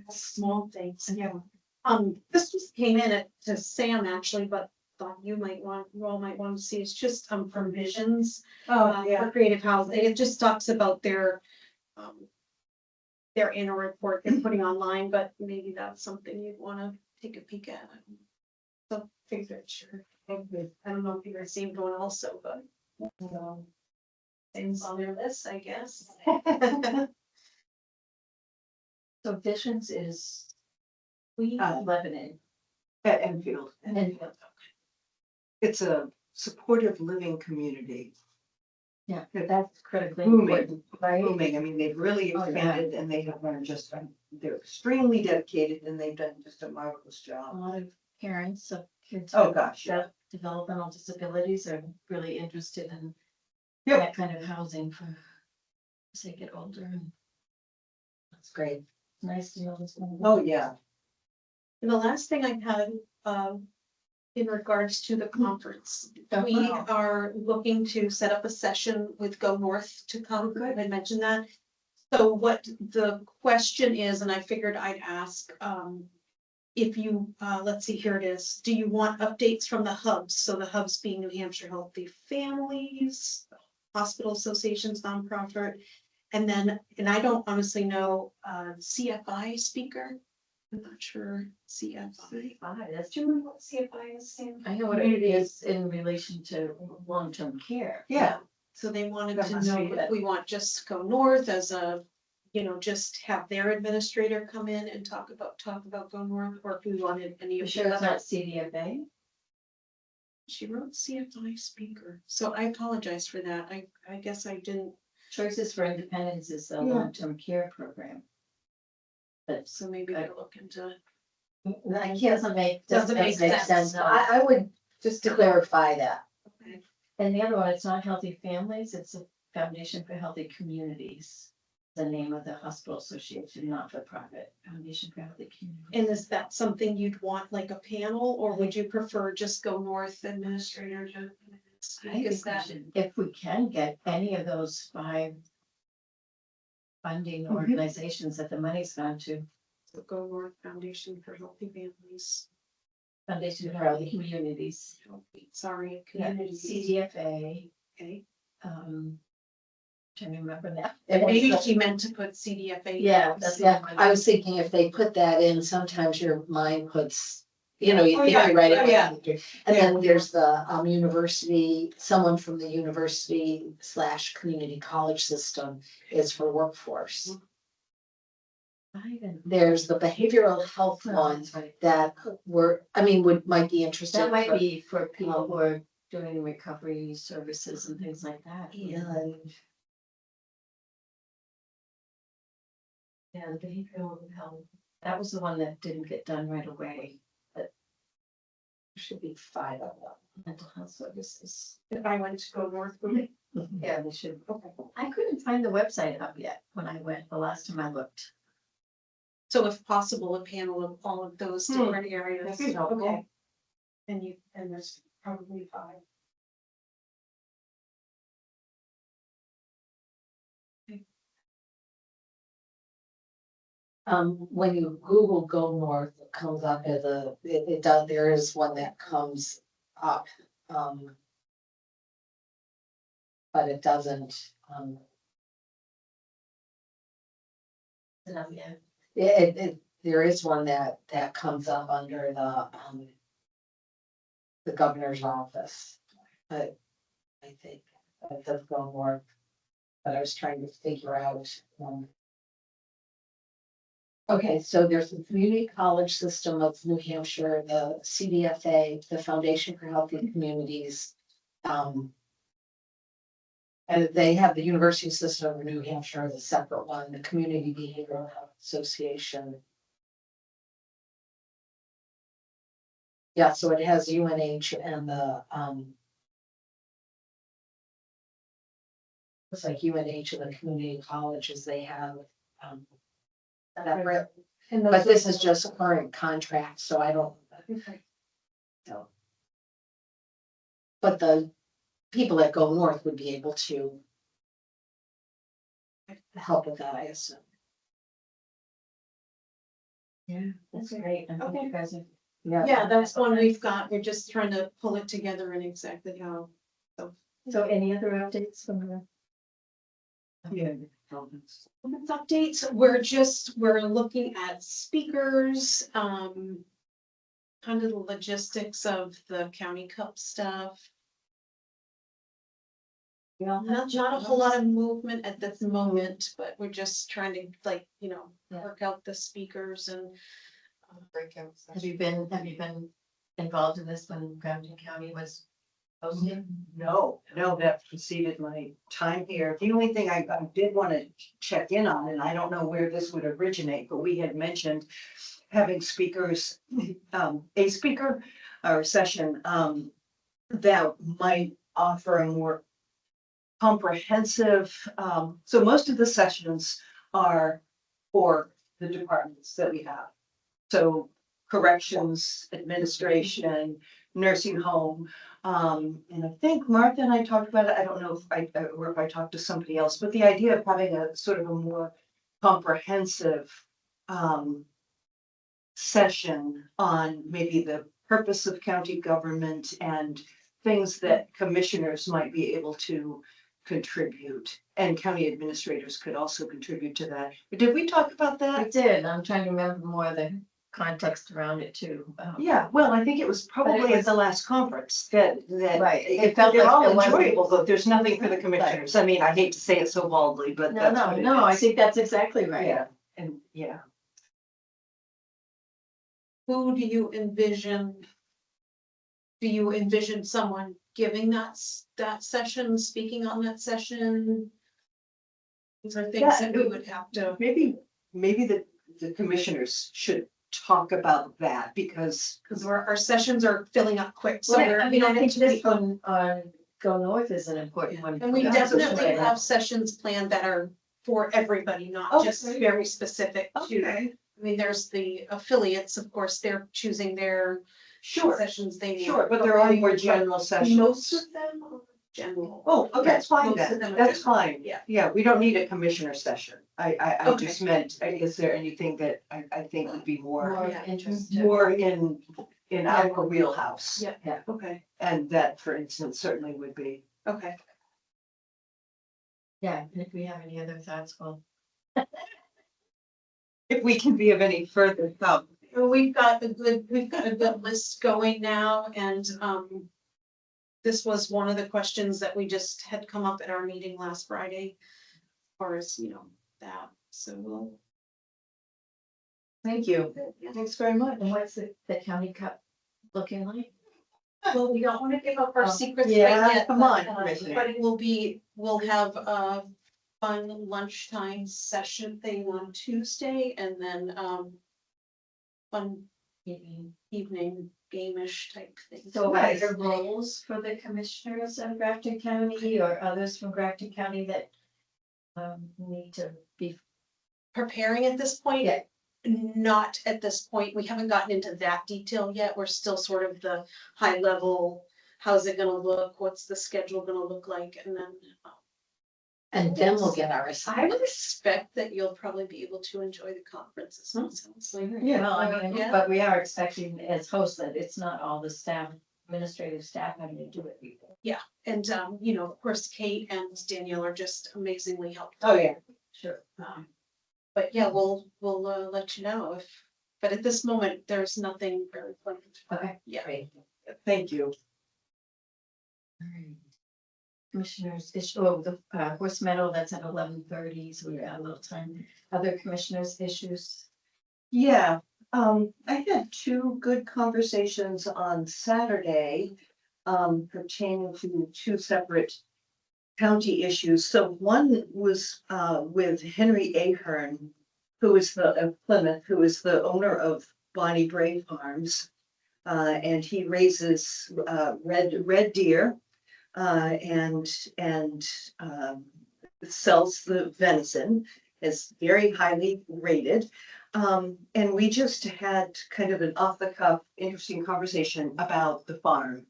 Small things, yeah. This just came in to Sam actually, but thought you all might want to see. It's just, from Visions. For Creative Housing. It just talks about their annual report they're putting online, but maybe that's something you'd wanna take a peek at. So, figured, sure. I don't know if you received one also, but. Things on their list, I guess. So Visions is we Lebanon At Enfield. and It's a supportive living community. yeah, that's critically Booming. important, right? Booming. I mean, they've really Oh, yeah. expanded and they have learned just, they're extremely dedicated and they've done just a marvelous A job. lot of parents of kids. Oh, with gosh, yeah. Developmental disabilities are really interested in Yep. that kind of housing for as they get older, and That's great. nice to know this one. Oh, yeah. And the last thing I had, in regards to the conference, we wow. are looking to set up a session with Go North to come. I mentioned that. So what the question is, and I figured I'd ask, if you, let's see, here it is. Do you want updates from the hubs? So the hubs being New Hampshire Healthy Families, hospital associations, nonprofit. And then, and I don't honestly know, CFI speaker. I'm not sure CFI. That's Do you remember what CFI is, Sam? I know what it is in relation to long-term care. Yeah. So they wanted That to must know be if it. we want just Go North as a, just have their administrator come in and talk about Go North, or if we wanted any You of sure the it's other. not CDFA? She wrote CFI speaker, so I apologize for that. I guess I didn't, Choices for Independence is a Yeah. long-term care program. But so maybe we'll look into. that doesn't make Doesn't make sense. no. I would just to clarify that. Okay. And the other one, it's not Healthy Families, it's a Foundation for Healthy Communities. The name of the hospital association, not for profit, Foundation for Healthy Communities. And is that something you'd want, like a panel, or would you prefer just Go North administrator to I speak? think Is we that? should, if we can get any of those 5 funding organizations that the money's gone to, So Go North Foundation for Healthy Families. Foundation for Healthy Communities, Sorry, yeah, communities. CDFA, Okay. trying to remember that. Maybe she meant to put CDFA. Yeah, that's Yeah, what I was thinking if they put that in, sometimes your mind puts, you Oh, think yeah. you write Oh, it. yeah. And then there's the university, someone from the university / community college system is for workforce. There's the behavioral health one That's right. that might be interested. That might for- be for people who are doing recovery services and things like that. And Yeah, the behavioral health, that was the one that didn't get done right away, there should be 5 of them. mental health services. If I went to Go North, would it? Yeah, they should. Okay. I couldn't find the website up yet when I went, the last time I looked. So if possible, a panel of all of those different areas. That'd be helpful. Okay. And there's probably 5. When you Google Go North, it comes up as it does, there is one that comes up. But it doesn't, Yeah. there is one that comes up under the governor's office. But I think it does Go North. But I was trying to figure out, okay, so there's the Community College System of New Hampshire, the CDFA, the Foundation for Healthy Communities. And they have the University System of New Hampshire as a separate one, the Community Behavioral Health Association. Yeah, so it has UNH and the, looks like UNH and the community colleges, they have, separate. And But this is just current contract, so I don't, so. But the people that go north would be able to help with that, I assume. Yeah, that's great. I think you guys are. Yeah, that's one we've got. We're just trying to pull it together and exactly how. So any other updates from the? Yeah. Performance updates, we're looking at speakers, kind of the logistics of the county cup stuff. Not a whole lot of movement at this moment, but we're just trying to work out the speakers and. Breakout Have you been involved in this when Grafton County was hosting? No, that preceded my time here. The only thing I did want to check in on, and I don't know where this would originate, but we had mentioned having speakers, a speaker or a session, that might offer a more comprehensive, so most of the sessions are for the departments that we have. So corrections, administration, nursing home. And I think Martha and I talked about it. I don't know if I talked to somebody else, but the idea of having a sort of a more comprehensive session on maybe the purpose of county government and things that commissioners might be able to contribute, and county administrators could also contribute to that. Did we talk about I that? did. I'm trying to remember more of the context around it too. Yeah, well, I think it was probably at the last conference that. Right. It felt like they're all it wasn't- enjoyable, but there's nothing for the commissioners. I mean, I hate to say it so baldly, but No, that's no, what it no, I is. think that's exactly right. Yeah, and yeah. Who do you envision? Do you envision someone giving that session, speaking on that session? These are things that we would have to. Maybe the commissioners should talk about that because. Because our sessions are filling up quick, so Well, we're, I we mean, I don't think have to this be. one on Go North is an important one. And we for us. definitely have sessions planned that are for everybody, not just Okay. very specific to. Okay, I mean, there's the affiliates, of course, they're choosing their sure, sessions they want. sure, but they're all more general sessions. Most of them are general. Oh, that's fine Most of then, them are that's general. fine. Yeah. Yeah, we don't need a commissioner session. I Okay. just meant, is there anything that I think would be More more, of interest. more in our wheelhouse? Yeah. Yeah. Okay, And that, for instance, certainly would be. okay. Yeah, and if we have any other thoughts, well, If we can be of any further help. Well, we've got a good list going now, and, this was one of the questions that we just had come up at our meeting last Friday. As far as, that, so we'll. Thank you. Thanks very much. and what's the County Cup looking like? Well, we don't want to give up our Oh, secrets right yeah, yet. come but, on, Commissioner. But it will be, we'll have a fun lunchtime session thing on Tuesday and then, fun evening game-ish type thing. So are Nice. there roles for the commissioners of Grafton County or others from Grafton County that need to be? Preparing at this point? Yeah. Not at this point. We haven't gotten into that detail yet. We're still sort of the high level. How's it gonna look? What's the schedule gonna look like? And then And then we'll get our I assignment. would expect that you'll probably be able to enjoy the conferences. Sounds like. Yeah, well, I mean, Yeah. but we are expecting as hosts that it's not all the staff, administrative staff having to do it. And, of course, Kate and Danielle are just amazingly helpful. Oh, yeah. Sure. But yeah, we'll let you know but at this moment, there's nothing very planned. Okay. Yeah. Great. Thank you. Commissioners, the Horse Meadow, that's at 11:30, so we got a little time. Other commissioners' issues? Yeah, I had two good conversations on Saturday, pertaining to two separate county issues. So one was with Henry Ahern, who is the of Plymouth, who is the owner of Bonnie Bray Farms. And he raises red deer and sells the venison. Is very highly rated. And we just had kind of an off the cuff, interesting conversation about the farm.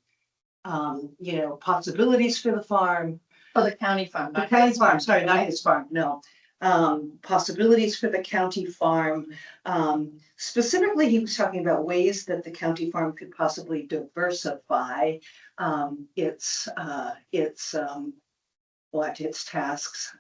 You know, possibilities for the farm, Oh, the county farm. the not county his farm, sorry, not his farm, no. Possibilities for the county farm. Specifically, he was talking about ways that the county farm could possibly diversify its tasks.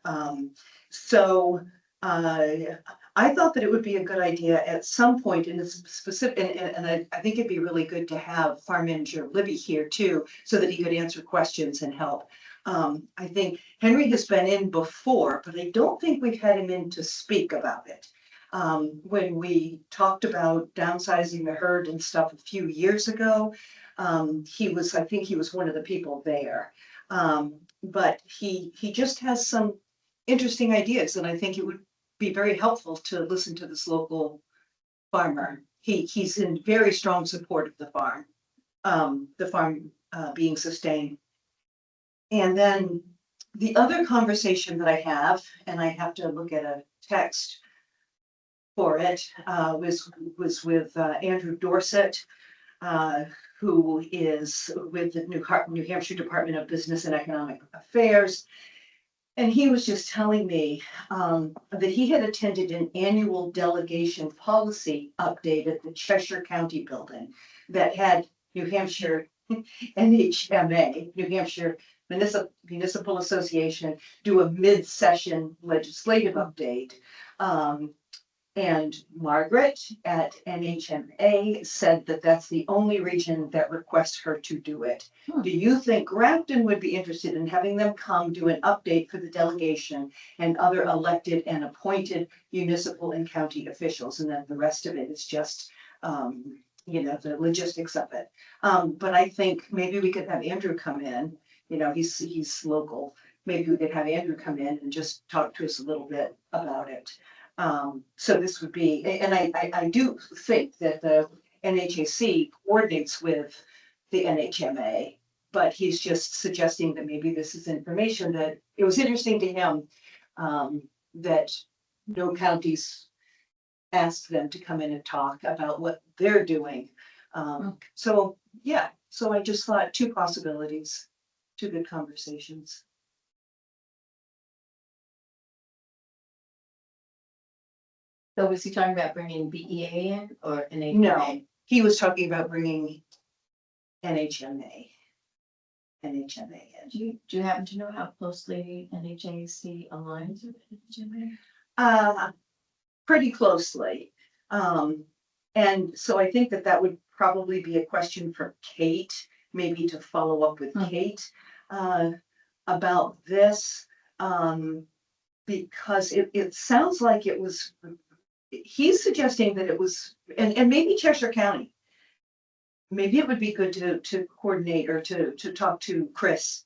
So I thought that it would be a good idea at some point in this specific, and I think it'd be really good to have Farm Manager Libby here too, so that he could answer questions and help. I think Henry has been in before, but I don't think we've had him in to speak about it. When we talked about downsizing the herd and stuff a few years ago, I think he was one of the people there. But he just has some interesting ideas, and I think it would be very helpful to listen to this local farmer. He's in very strong support of the farm being sustained. And then the other conversation that I have, and I have to look at a text for it, was with Andrew Dorset, who is with the New Hampshire Department of Business and Economic Affairs. And he was just telling me that he had attended an annual delegation policy update at the Cheshire County building that had New Hampshire NHMA, New Hampshire Municipal Association, do a mid-session legislative update. And Margaret at NHMA said that that's the only region that requests her to do it. Do you think Grafton would be interested in having them come do an update for the delegation and other elected and appointed municipal and county officials? And then the rest of it is just, the logistics of it. But I think maybe we could have Andrew come in, he's local. Maybe we could have Andrew come in and just talk to us a little bit about it. So this would be, and I do think that the NHAC coordinates with the NHMA, but he's just suggesting that maybe this is information that it was interesting to him that no counties asked them to come in and talk about what they're doing. So I just thought two possibilities, two good conversations. So was he talking about bringing BEA in or NHMA? No, he was talking about bringing NHMA in. Do you happen to know how closely NHAC aligns with NHMA? Pretty closely. And so I think that would probably be a question for Kate, maybe to follow up with Kate about this. Because it sounds like it was, he's suggesting that it was, and maybe Cheshire County. Maybe it would be good to coordinate or to talk to Chris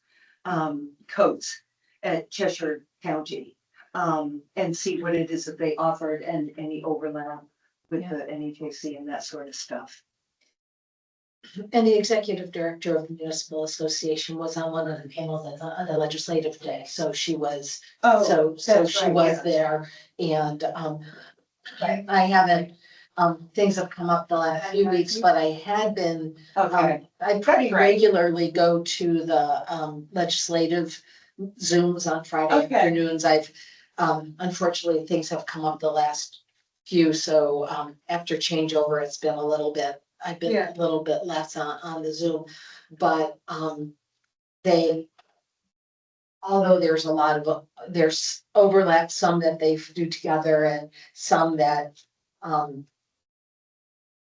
Coates at Cheshire County and see what it is that they offered and any overlap with the NHAC and that sort of stuff. And the executive director of the Municipal Association was on one of the panels at the legislative day, so she was, so she was there. And I haven't, things have come up the last few weeks, but I had been, Okay. I pretty regularly go to the legislative Zooms on Friday Okay. afternoons. I've, unfortunately, things have come up the last few, so after changeover, it's been a little bit, I've been a little bit less on the Zoom, but although there's a lot of, there's overlap, some that they do together and some that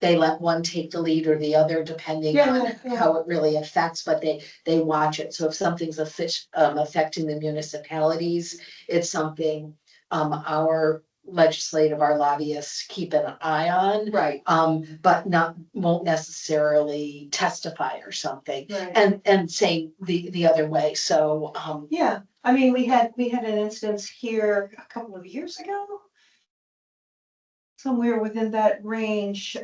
they let one take the lead or the other, depending on how it really affects, but they watch it. So if something's affecting the municipalities, it's something our legislative, our lobbyists keep an eye on. Right. But won't necessarily testify or something. Right. And same the other way, so, Yeah, I mean, we had an instance here a couple of years ago. Somewhere within that range,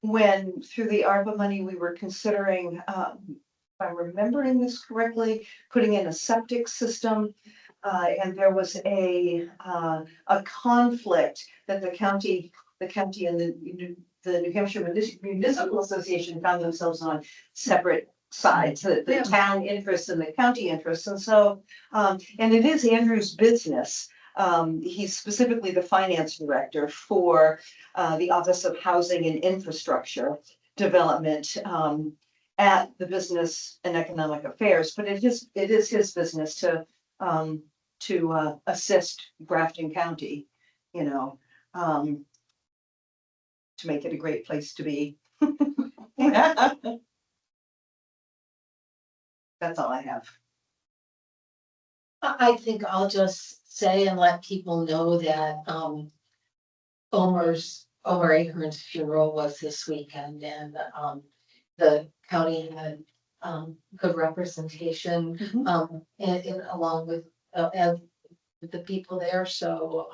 when through the ARPA money, we were considering, if I'm remembering this correctly, putting in a septic system. And there was a conflict that the county and the New Hampshire Municipal Association found themselves on separate sides, the town interests and the county interests. And so, and it is Andrew's business. He's specifically the finance director for the Office of Housing and Infrastructure Development at the Business and Economic Affairs. But it is his business to assist Grafton County, you know, to make it a great place to be. That's all I have. I think I'll just say and let people know that, Omer Ahern's funeral was this weekend, and, the county had, good representation, and along with, the people there, so,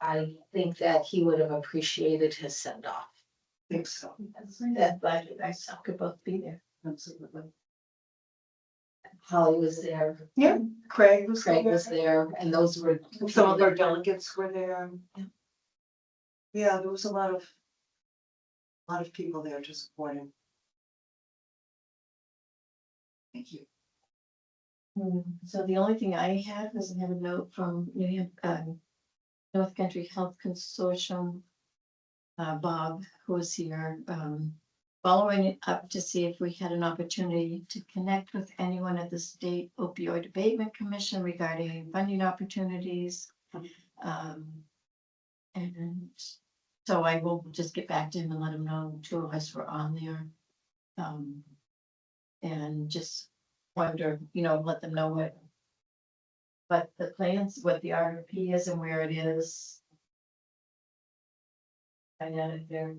I think that he would have appreciated his send off. Think so. That, glad you guys could both be there. Absolutely. Holly was there, Yeah, Craig was Craig there. was there, and those were. Some of our delegates were there. Yeah, there was a lot of people there to support him. Thank you. So the only thing I had was I have a note from North Country Health Consortium. Bob, who was here, following it up to see if we had an opportunity to connect with anyone at the State Opioid Abatement Commission regarding funding opportunities. And so I will just get back to him and let him know 2 of us were on there. And just wonder, let them know what the plans, what the RFP is and where it is. And then if they're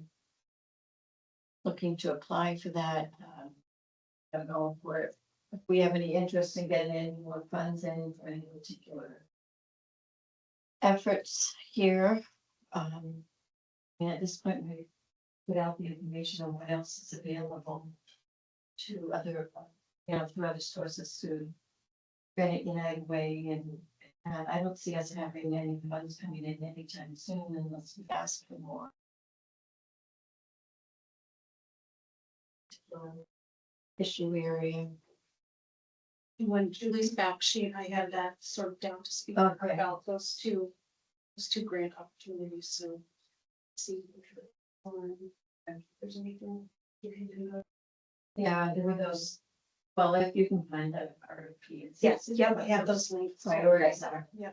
looking to apply for that, I don't know if we have any interest in getting any more funds in for any particular efforts here. And at this point, we put out the information on what else is available to other, through other sources, through Granite United Way, and I don't see us having any funds coming in anytime soon unless we ask for more. Issue area. When Julie's back, she and I had that sort of down to speak Okay. about those two grant opportunities, so. See. If there's anything you can do. Yeah, there were those, well, if you can find that RFP. Yes, yeah, I have those links. Priorities are. Yeah.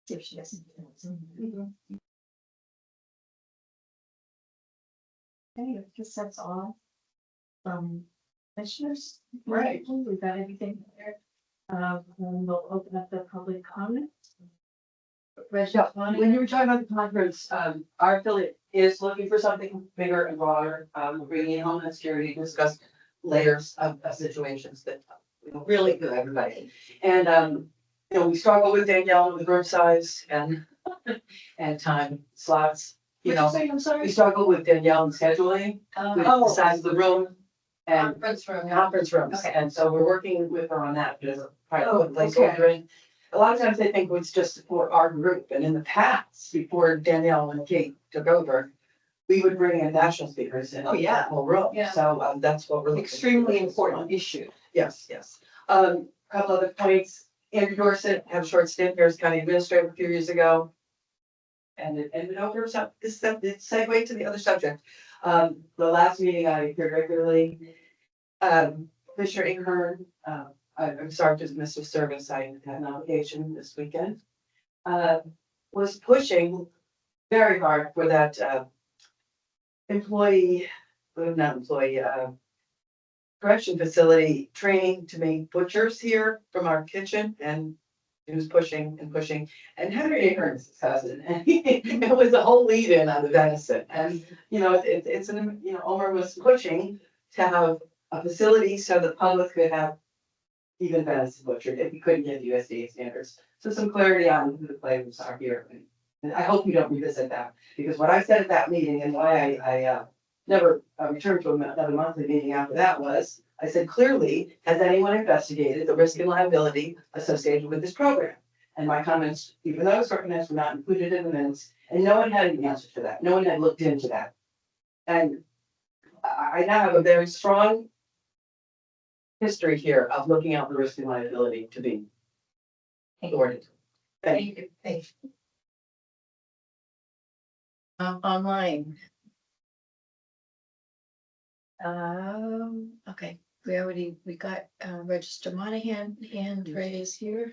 See if she doesn't. Mhm. Okay, I guess that's all. Commissioners. Right. We've got everything there. And we'll open up the public comment. Yeah, when you were talking about the conference, our affiliate is looking for something bigger and broader. We're bringing in Homeland Security to discuss layers of situations that really good everybody. And, we struggle with Danielle with group size and time slots. I'm sorry. We struggle with Danielle and scheduling, with the size of the room and Conference room. conference rooms. Okay. And so we're working with her on that because of private Oh, placeholder in. A lot of times they think it's just for our group, and in the past, before Danielle and Kate took over, we would bring in national speakers in. Oh, yeah. the Whole room, Yeah. so, that's what we're looking. Extremely important issue. Yes, yes. Couple other points, Andrew Dorset had a short stint here as county administrator a few years ago. And it ended over, this segue to the other subject. The last meeting I appeared regularly, Commissioner Ahern, I'm sorry, just missed a service. I had an obligation this weekend. Was pushing very hard for that correction facility training to make butchers here from our kitchen and He was pushing and pushing, and Henry Ahern's his cousin, and it was a whole lead in on the venison. And, you know, it's an, you know, Omer was pushing to have a facility so the public could have even venison butchered if you couldn't get USDA standards. So some clarity on who the flavors are here. And I hope we don't revisit that, because what I said at that meeting and why I never returned to another monthly meeting after that was, I said, clearly, has anyone investigated the risk and liability associated with this program? And my comments, even though I was recognized, were not included in the minutes, and no one had an answer to that. No one had looked into that. And I now have a very strong history here of looking out the risk and liability to be thwarted. Thank you. Thank you. Online. Okay, we got Register Monahan hand raised here.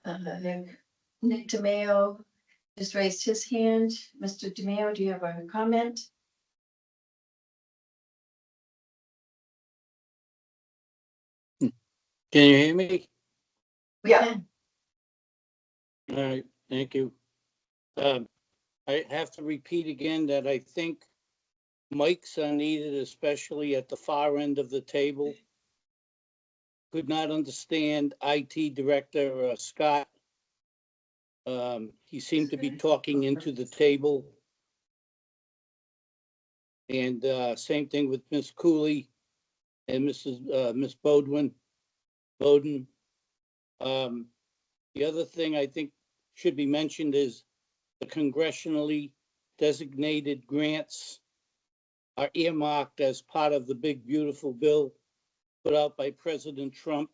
Nick DeMayo just raised his hand. Mr. DeMayo, do you have a comment? Can you hear me? We Yeah. can. All right, thank you. I have to repeat again that I think mics are needed, especially at the far end of the table. Could not understand IT Director Scott. He seemed to be talking into the table. And same thing with Miss Cooley and Miss Bowden. The other thing I think should be mentioned is the congressionally designated grants are earmarked as part of the big, beautiful bill put out by President Trump.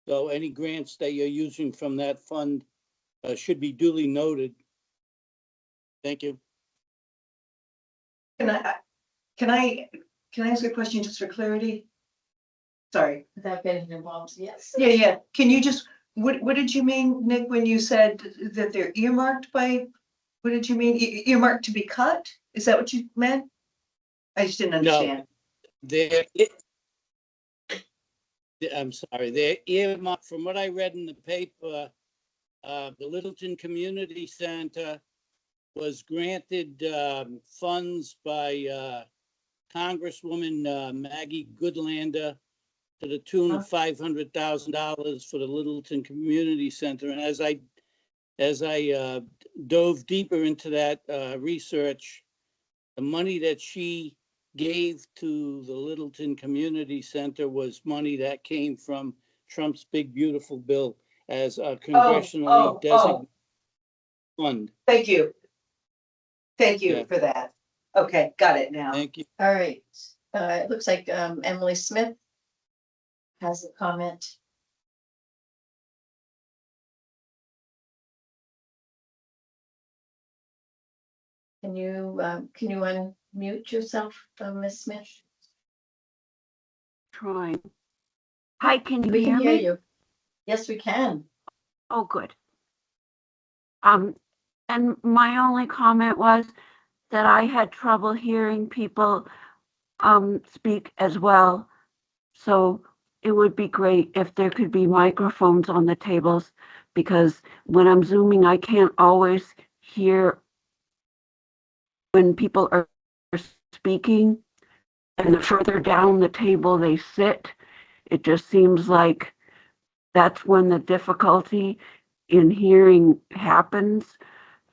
So any grants that you're using from that fund should be duly noted. Thank you. Can I ask a question just for clarity? Sorry. Without getting involved, yes. Yeah. Can you just, what did you mean, Nick, when you said that they're earmarked by, what did you mean? Earmarked to be cut? Is that what you meant? I just didn't understand. I'm sorry, they're earmarked, from what I read in the paper, the Littleton Community Center was granted funds by Congresswoman Maggie Goodlander to the tune of $500,000 for the Littleton Community Center. And as I dove deeper into that research, the money that she gave to the Littleton Community Center was money that came from Trump's big, beautiful bill as a congressionally designated fund. Thank you. Thank you Yeah. for that. Okay, got it now. Thank you. All right, it looks like Emily Smith has a comment. Can you unmute yourself, Ms. Smith? Trying. Hi, can you We hear can hear me? you. Yes, we can. Oh, good. And my only comment was that I had trouble hearing people speak as well. So it would be great if there could be microphones on the tables, because when I'm Zooming, I can't always hear when people are speaking. And the further down the table they sit, it just seems like that's when the difficulty in hearing happens.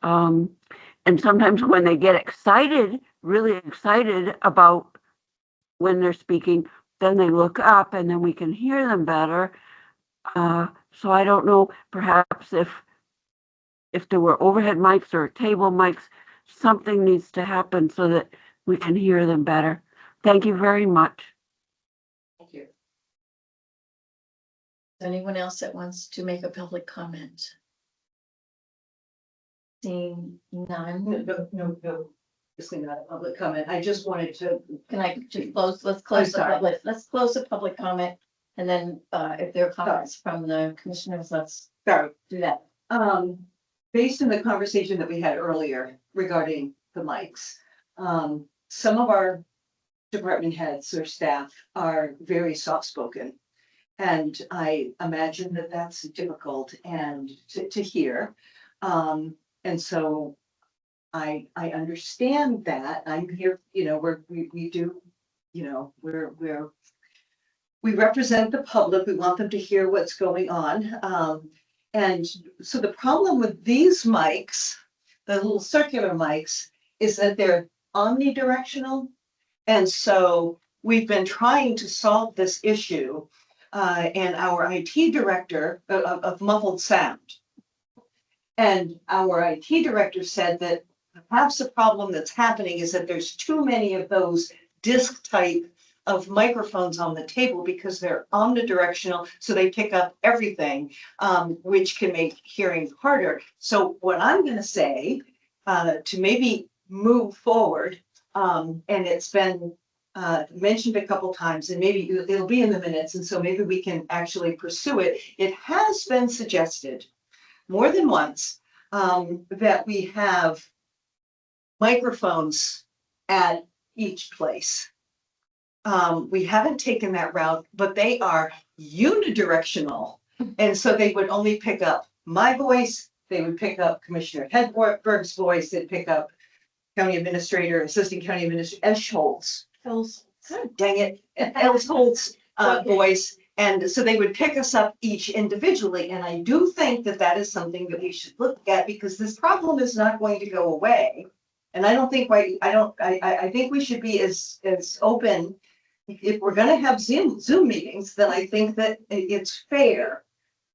And sometimes when they get excited, really excited about when they're speaking, then they look up and then we can hear them better. So I don't know, perhaps if there were overhead mics or table mics, something needs to happen so that we can hear them better. Thank you very much. Thank you. Is there anyone else that wants to make a public comment? Seeing none, No. This is not a public comment. I just wanted to, can I just close, let's close the sorry. public, let's close the public comment. And then if there are comments from the commissioners, let's sorry. do that. Based on the conversation that we had earlier regarding the mics, some of our department heads or staff are very soft-spoken. And I imagine that that's difficult and to hear. And so I understand that. I'm here, you know, we do, you know, we represent the public. We want them to hear what's going on. And so the problem with these mics, the little circular mics, is that they're omnidirectional. And so we've been trying to solve this issue. And our IT director of muffled sound. And our IT director said that perhaps the problem that's happening is that there's too many of those disc type of microphones on the table because they're omnidirectional, so they pick up everything, which can make hearing harder. So what I'm going to say to maybe move forward, and it's been mentioned a couple times, and maybe it'll be in the minutes, and so maybe we can actually pursue it. It has been suggested more than once that we have microphones at each place. We haven't taken that route, but they are unidirectional. And so they would only pick up my voice, they would pick up Commissioner Hedberg's voice, they'd pick up County Administrator, Assistant County Administrator, and Schultz. Dang it, Els Holt's voice. And so they would pick us up each individually. And I do think that that is something that we should look at because this problem is not going to go away. And I don't think I think we should be as open. If we're going to have Zoom meetings, then I think that it's fair.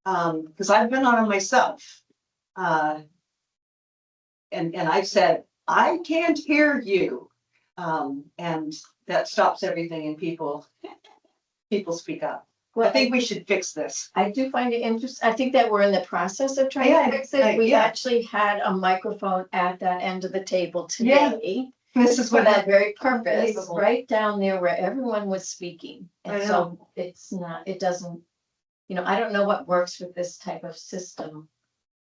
Because I've been on them myself. And I've said, I can't hear you. And that stops everything and people speak up. Well, I think we should fix this. I do find it interesting. I think that we're in the process of trying to fix it. We actually had a microphone at that end of the table today. This is For what that very purpose, Unbelievable. right down there where everyone was speaking. I And so it's not, it doesn't, you know, I don't know what works with this type of system.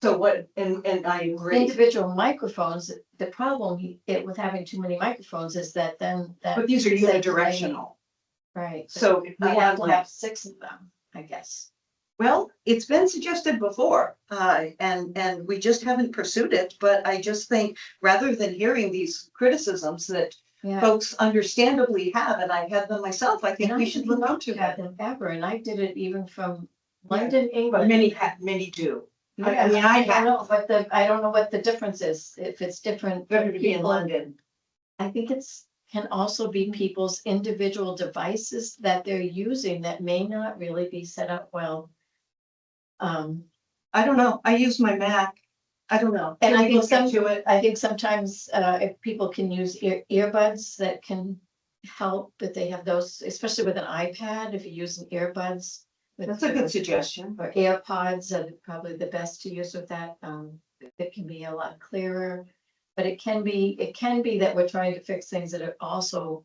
So what, and I agree. Individual microphones, the problem with having too many microphones is that then that. But these are unidirectional. Right. So We have to have 6 of them, I guess. well, it's been suggested before, and we just haven't pursued it, but I just think rather than hearing these criticisms that Yeah. folks understandably have, and I've had them myself, I think And we I should didn't look know into to have that. them ever, and I did it even from London, But England. many do. I mean, I don't know, but I don't know what the difference is, if it's different. Better to be in people. London. I think can also be people's individual devices that they're using that may not really be set up well. I don't know. I use my Mac. I don't know. And Can I we think look into it? I think sometimes if people can use earbuds that can help, but they have those, especially with an iPad, if you're using earbuds. That's a good suggestion. Or AirPods are probably the best to use with that. It can be a lot clearer. But it can be that we're trying to fix things that are also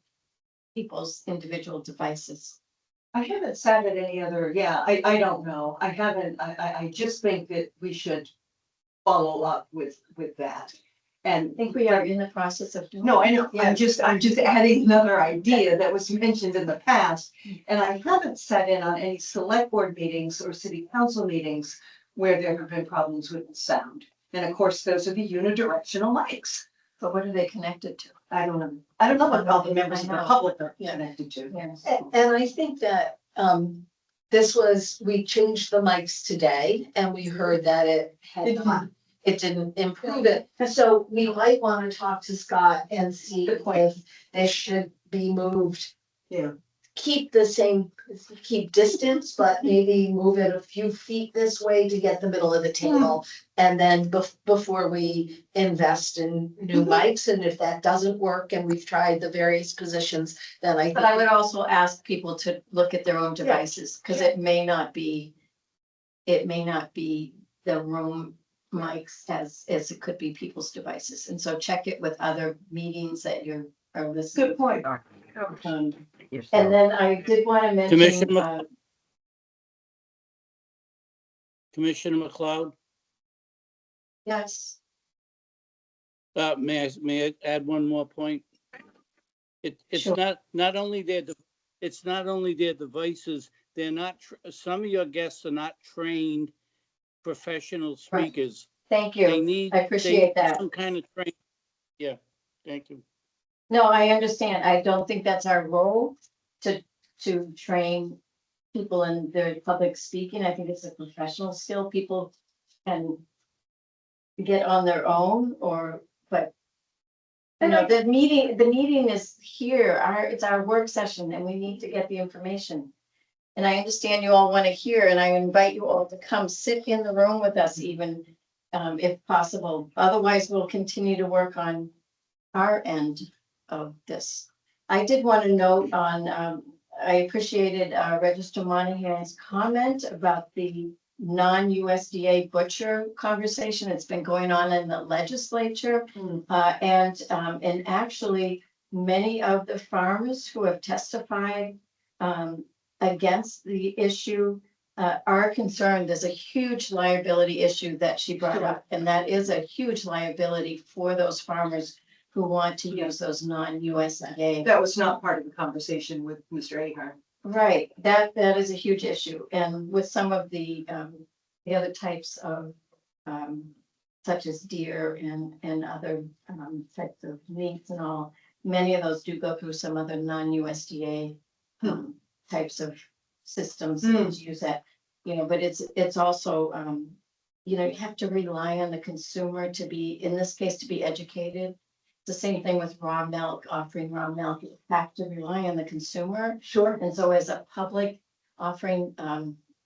people's individual devices. I haven't sat at any other, I don't know. I haven't, I just think that we should follow up with that. And I think we are in the process of doing. no, I know, Yeah. I'm just adding another idea that was mentioned in the past. And I haven't sat in on any select board meetings or city council meetings where there have been problems with the sound. And of course, those are the unidirectional mics. But what are they connected to? I don't know what all the members of the I know. public are connected to. Yes. And I think that, we changed the mics today and we heard that it didn't improve it. So we might want to talk to Scott and see Good point. if this should be moved. Yeah. Keep distance, but maybe move it a few feet this way to get the middle of the table. And then before we invest in new mics, and if that doesn't work and we've tried the various positions, then But I would also ask people to look at their own devices, because it may not be the room mics as it could be people's devices. And so check it with other meetings that are listening. Good point. And then I did want to mention, Commissioner Commissioner McLeod, yes, may I add one more point? It's Sure. not only their devices, they're not, some of your guests are not trained professional Right. speakers. Thank They you. need. I they appreciate need that. Some kind of training. Yeah, thank you. No, I understand. I don't think that's our role to train people in their public speaking. I think it's a professional skill. People can get on their own or, but you know, the meeting is here. It's our work session and we need to get the information. And I understand you all want to hear, and I invite you all to come sit in the room with us even, if possible. Otherwise, we'll continue to work on our end of this. I did want to note on, I appreciated Register Monahan's comment about the non-USDA butcher conversation. It's been going on in the legislature. And actually, many of the farmers who have testified against the issue are concerned. There's a huge liability issue that she brought up, and that is a huge liability for those farmers who want to use those non-USDA. That was not part of the conversation with Mr. Ahern. Right, that is a huge issue, and with some of the other types of, such as deer and other types of meats and all, many of those do go through some other non-USDA types of systems to use that, you know, but it's also, you know, you have to rely on the consumer to be, in this case, to be educated. The same thing with raw milk, offering raw milk, you have to rely on the consumer. Sure. And so as a public offering,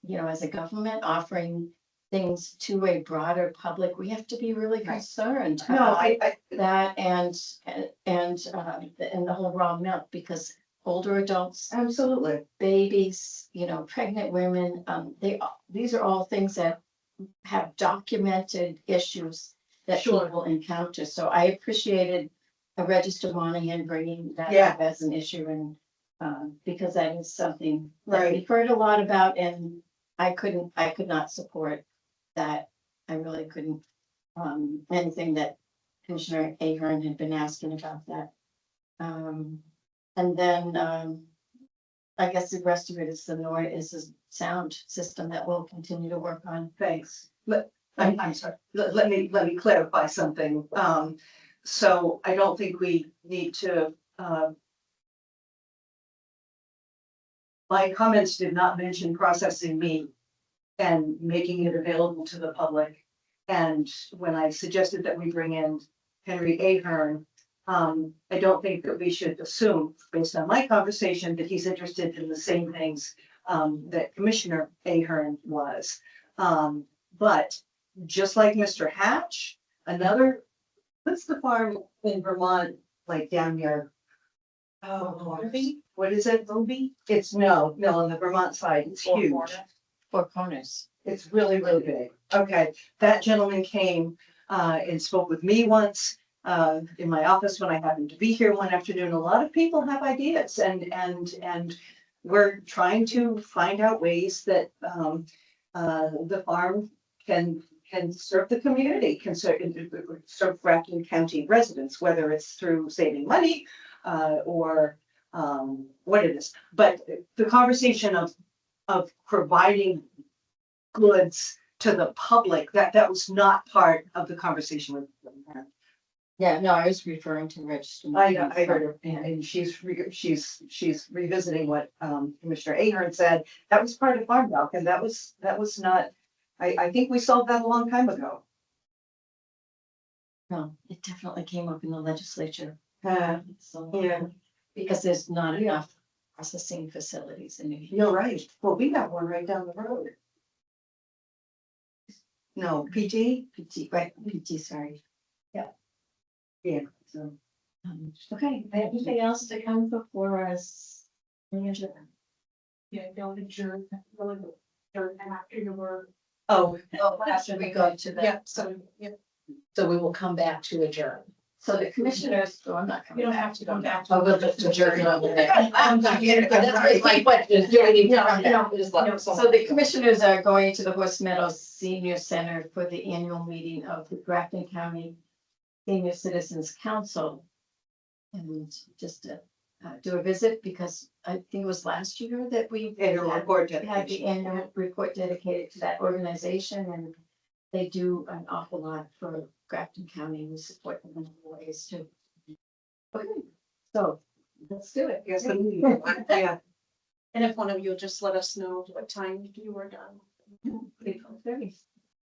you know, as a government offering things to a broader public, we have to be really concerned No, about I, that and the whole raw milk, because older adults, absolutely. babies, you know, pregnant women, these are all things that have documented issues that Sure. people encounter. So I appreciated Register Monahan bringing that Yeah. up as an issue, and because that is something that Right. we've heard a lot about, and I could not support that. I really couldn't, anything that Commissioner Ahern had been asking about that. And then, I guess the rest of it is the sound system that we'll continue to work on. Thanks. I'm sorry, let me clarify something. So I don't think we need to, my comments did not mention processing meat and making it available to the public. And when I suggested that we bring in Henry Ahern, I don't think that we should assume, based on my conversation, that he's interested in the same things that Commissioner Ahern was. But just like Mr. Hatch, what's the farm in Vermont, like down near? Oh, what is it? Moby? It's no, on the Vermont side, it's huge. Four Corners. It's really, really big. Okay, that gentleman came and spoke with me once in my office when I happened to be here one afternoon. A lot of people have ideas and we're trying to find out ways that the farm can serve the community, can serve Grafton County residents, whether it's through saving money or what it is. But the conversation of providing goods to the public, that was not part of the conversation with them. Yeah, no, I was referring to Register. I heard her, and she's revisiting what Commissioner Ahern said. That was part of Farm Milk, and that was not, I think we solved that a long time ago. No, it definitely came up in the legislature. So, Yeah. because there's not enough processing facilities in New Hampshire. You're right. Well, we got one right down the road. No, PT? PT, sorry. Yeah, so. Okay, anything else to come before us? Yeah, don't adjourn, really, adjourn after your work. Oh, After we go to Yeah, that. so, yeah, So we will come back to adjourn. So the commissioners, so I'm not coming you don't back. have to go back. Oh, we'll just adjourn over there. That's my question. Do we need to No, come back? no, Just let No, someone- so the commissioners are going to the Horse Meadows Senior Center for the annual meeting of the Grafton County Senior Citizens Council. And just do a visit because I think it was last year that we Annual report had the dedication. annual report dedicated to that organization, and they do an awful lot for Grafton County. We support them in other ways too. Okay, so let's do it. Yes, yeah. And if one of you will just let us know what time you were done. April 30th.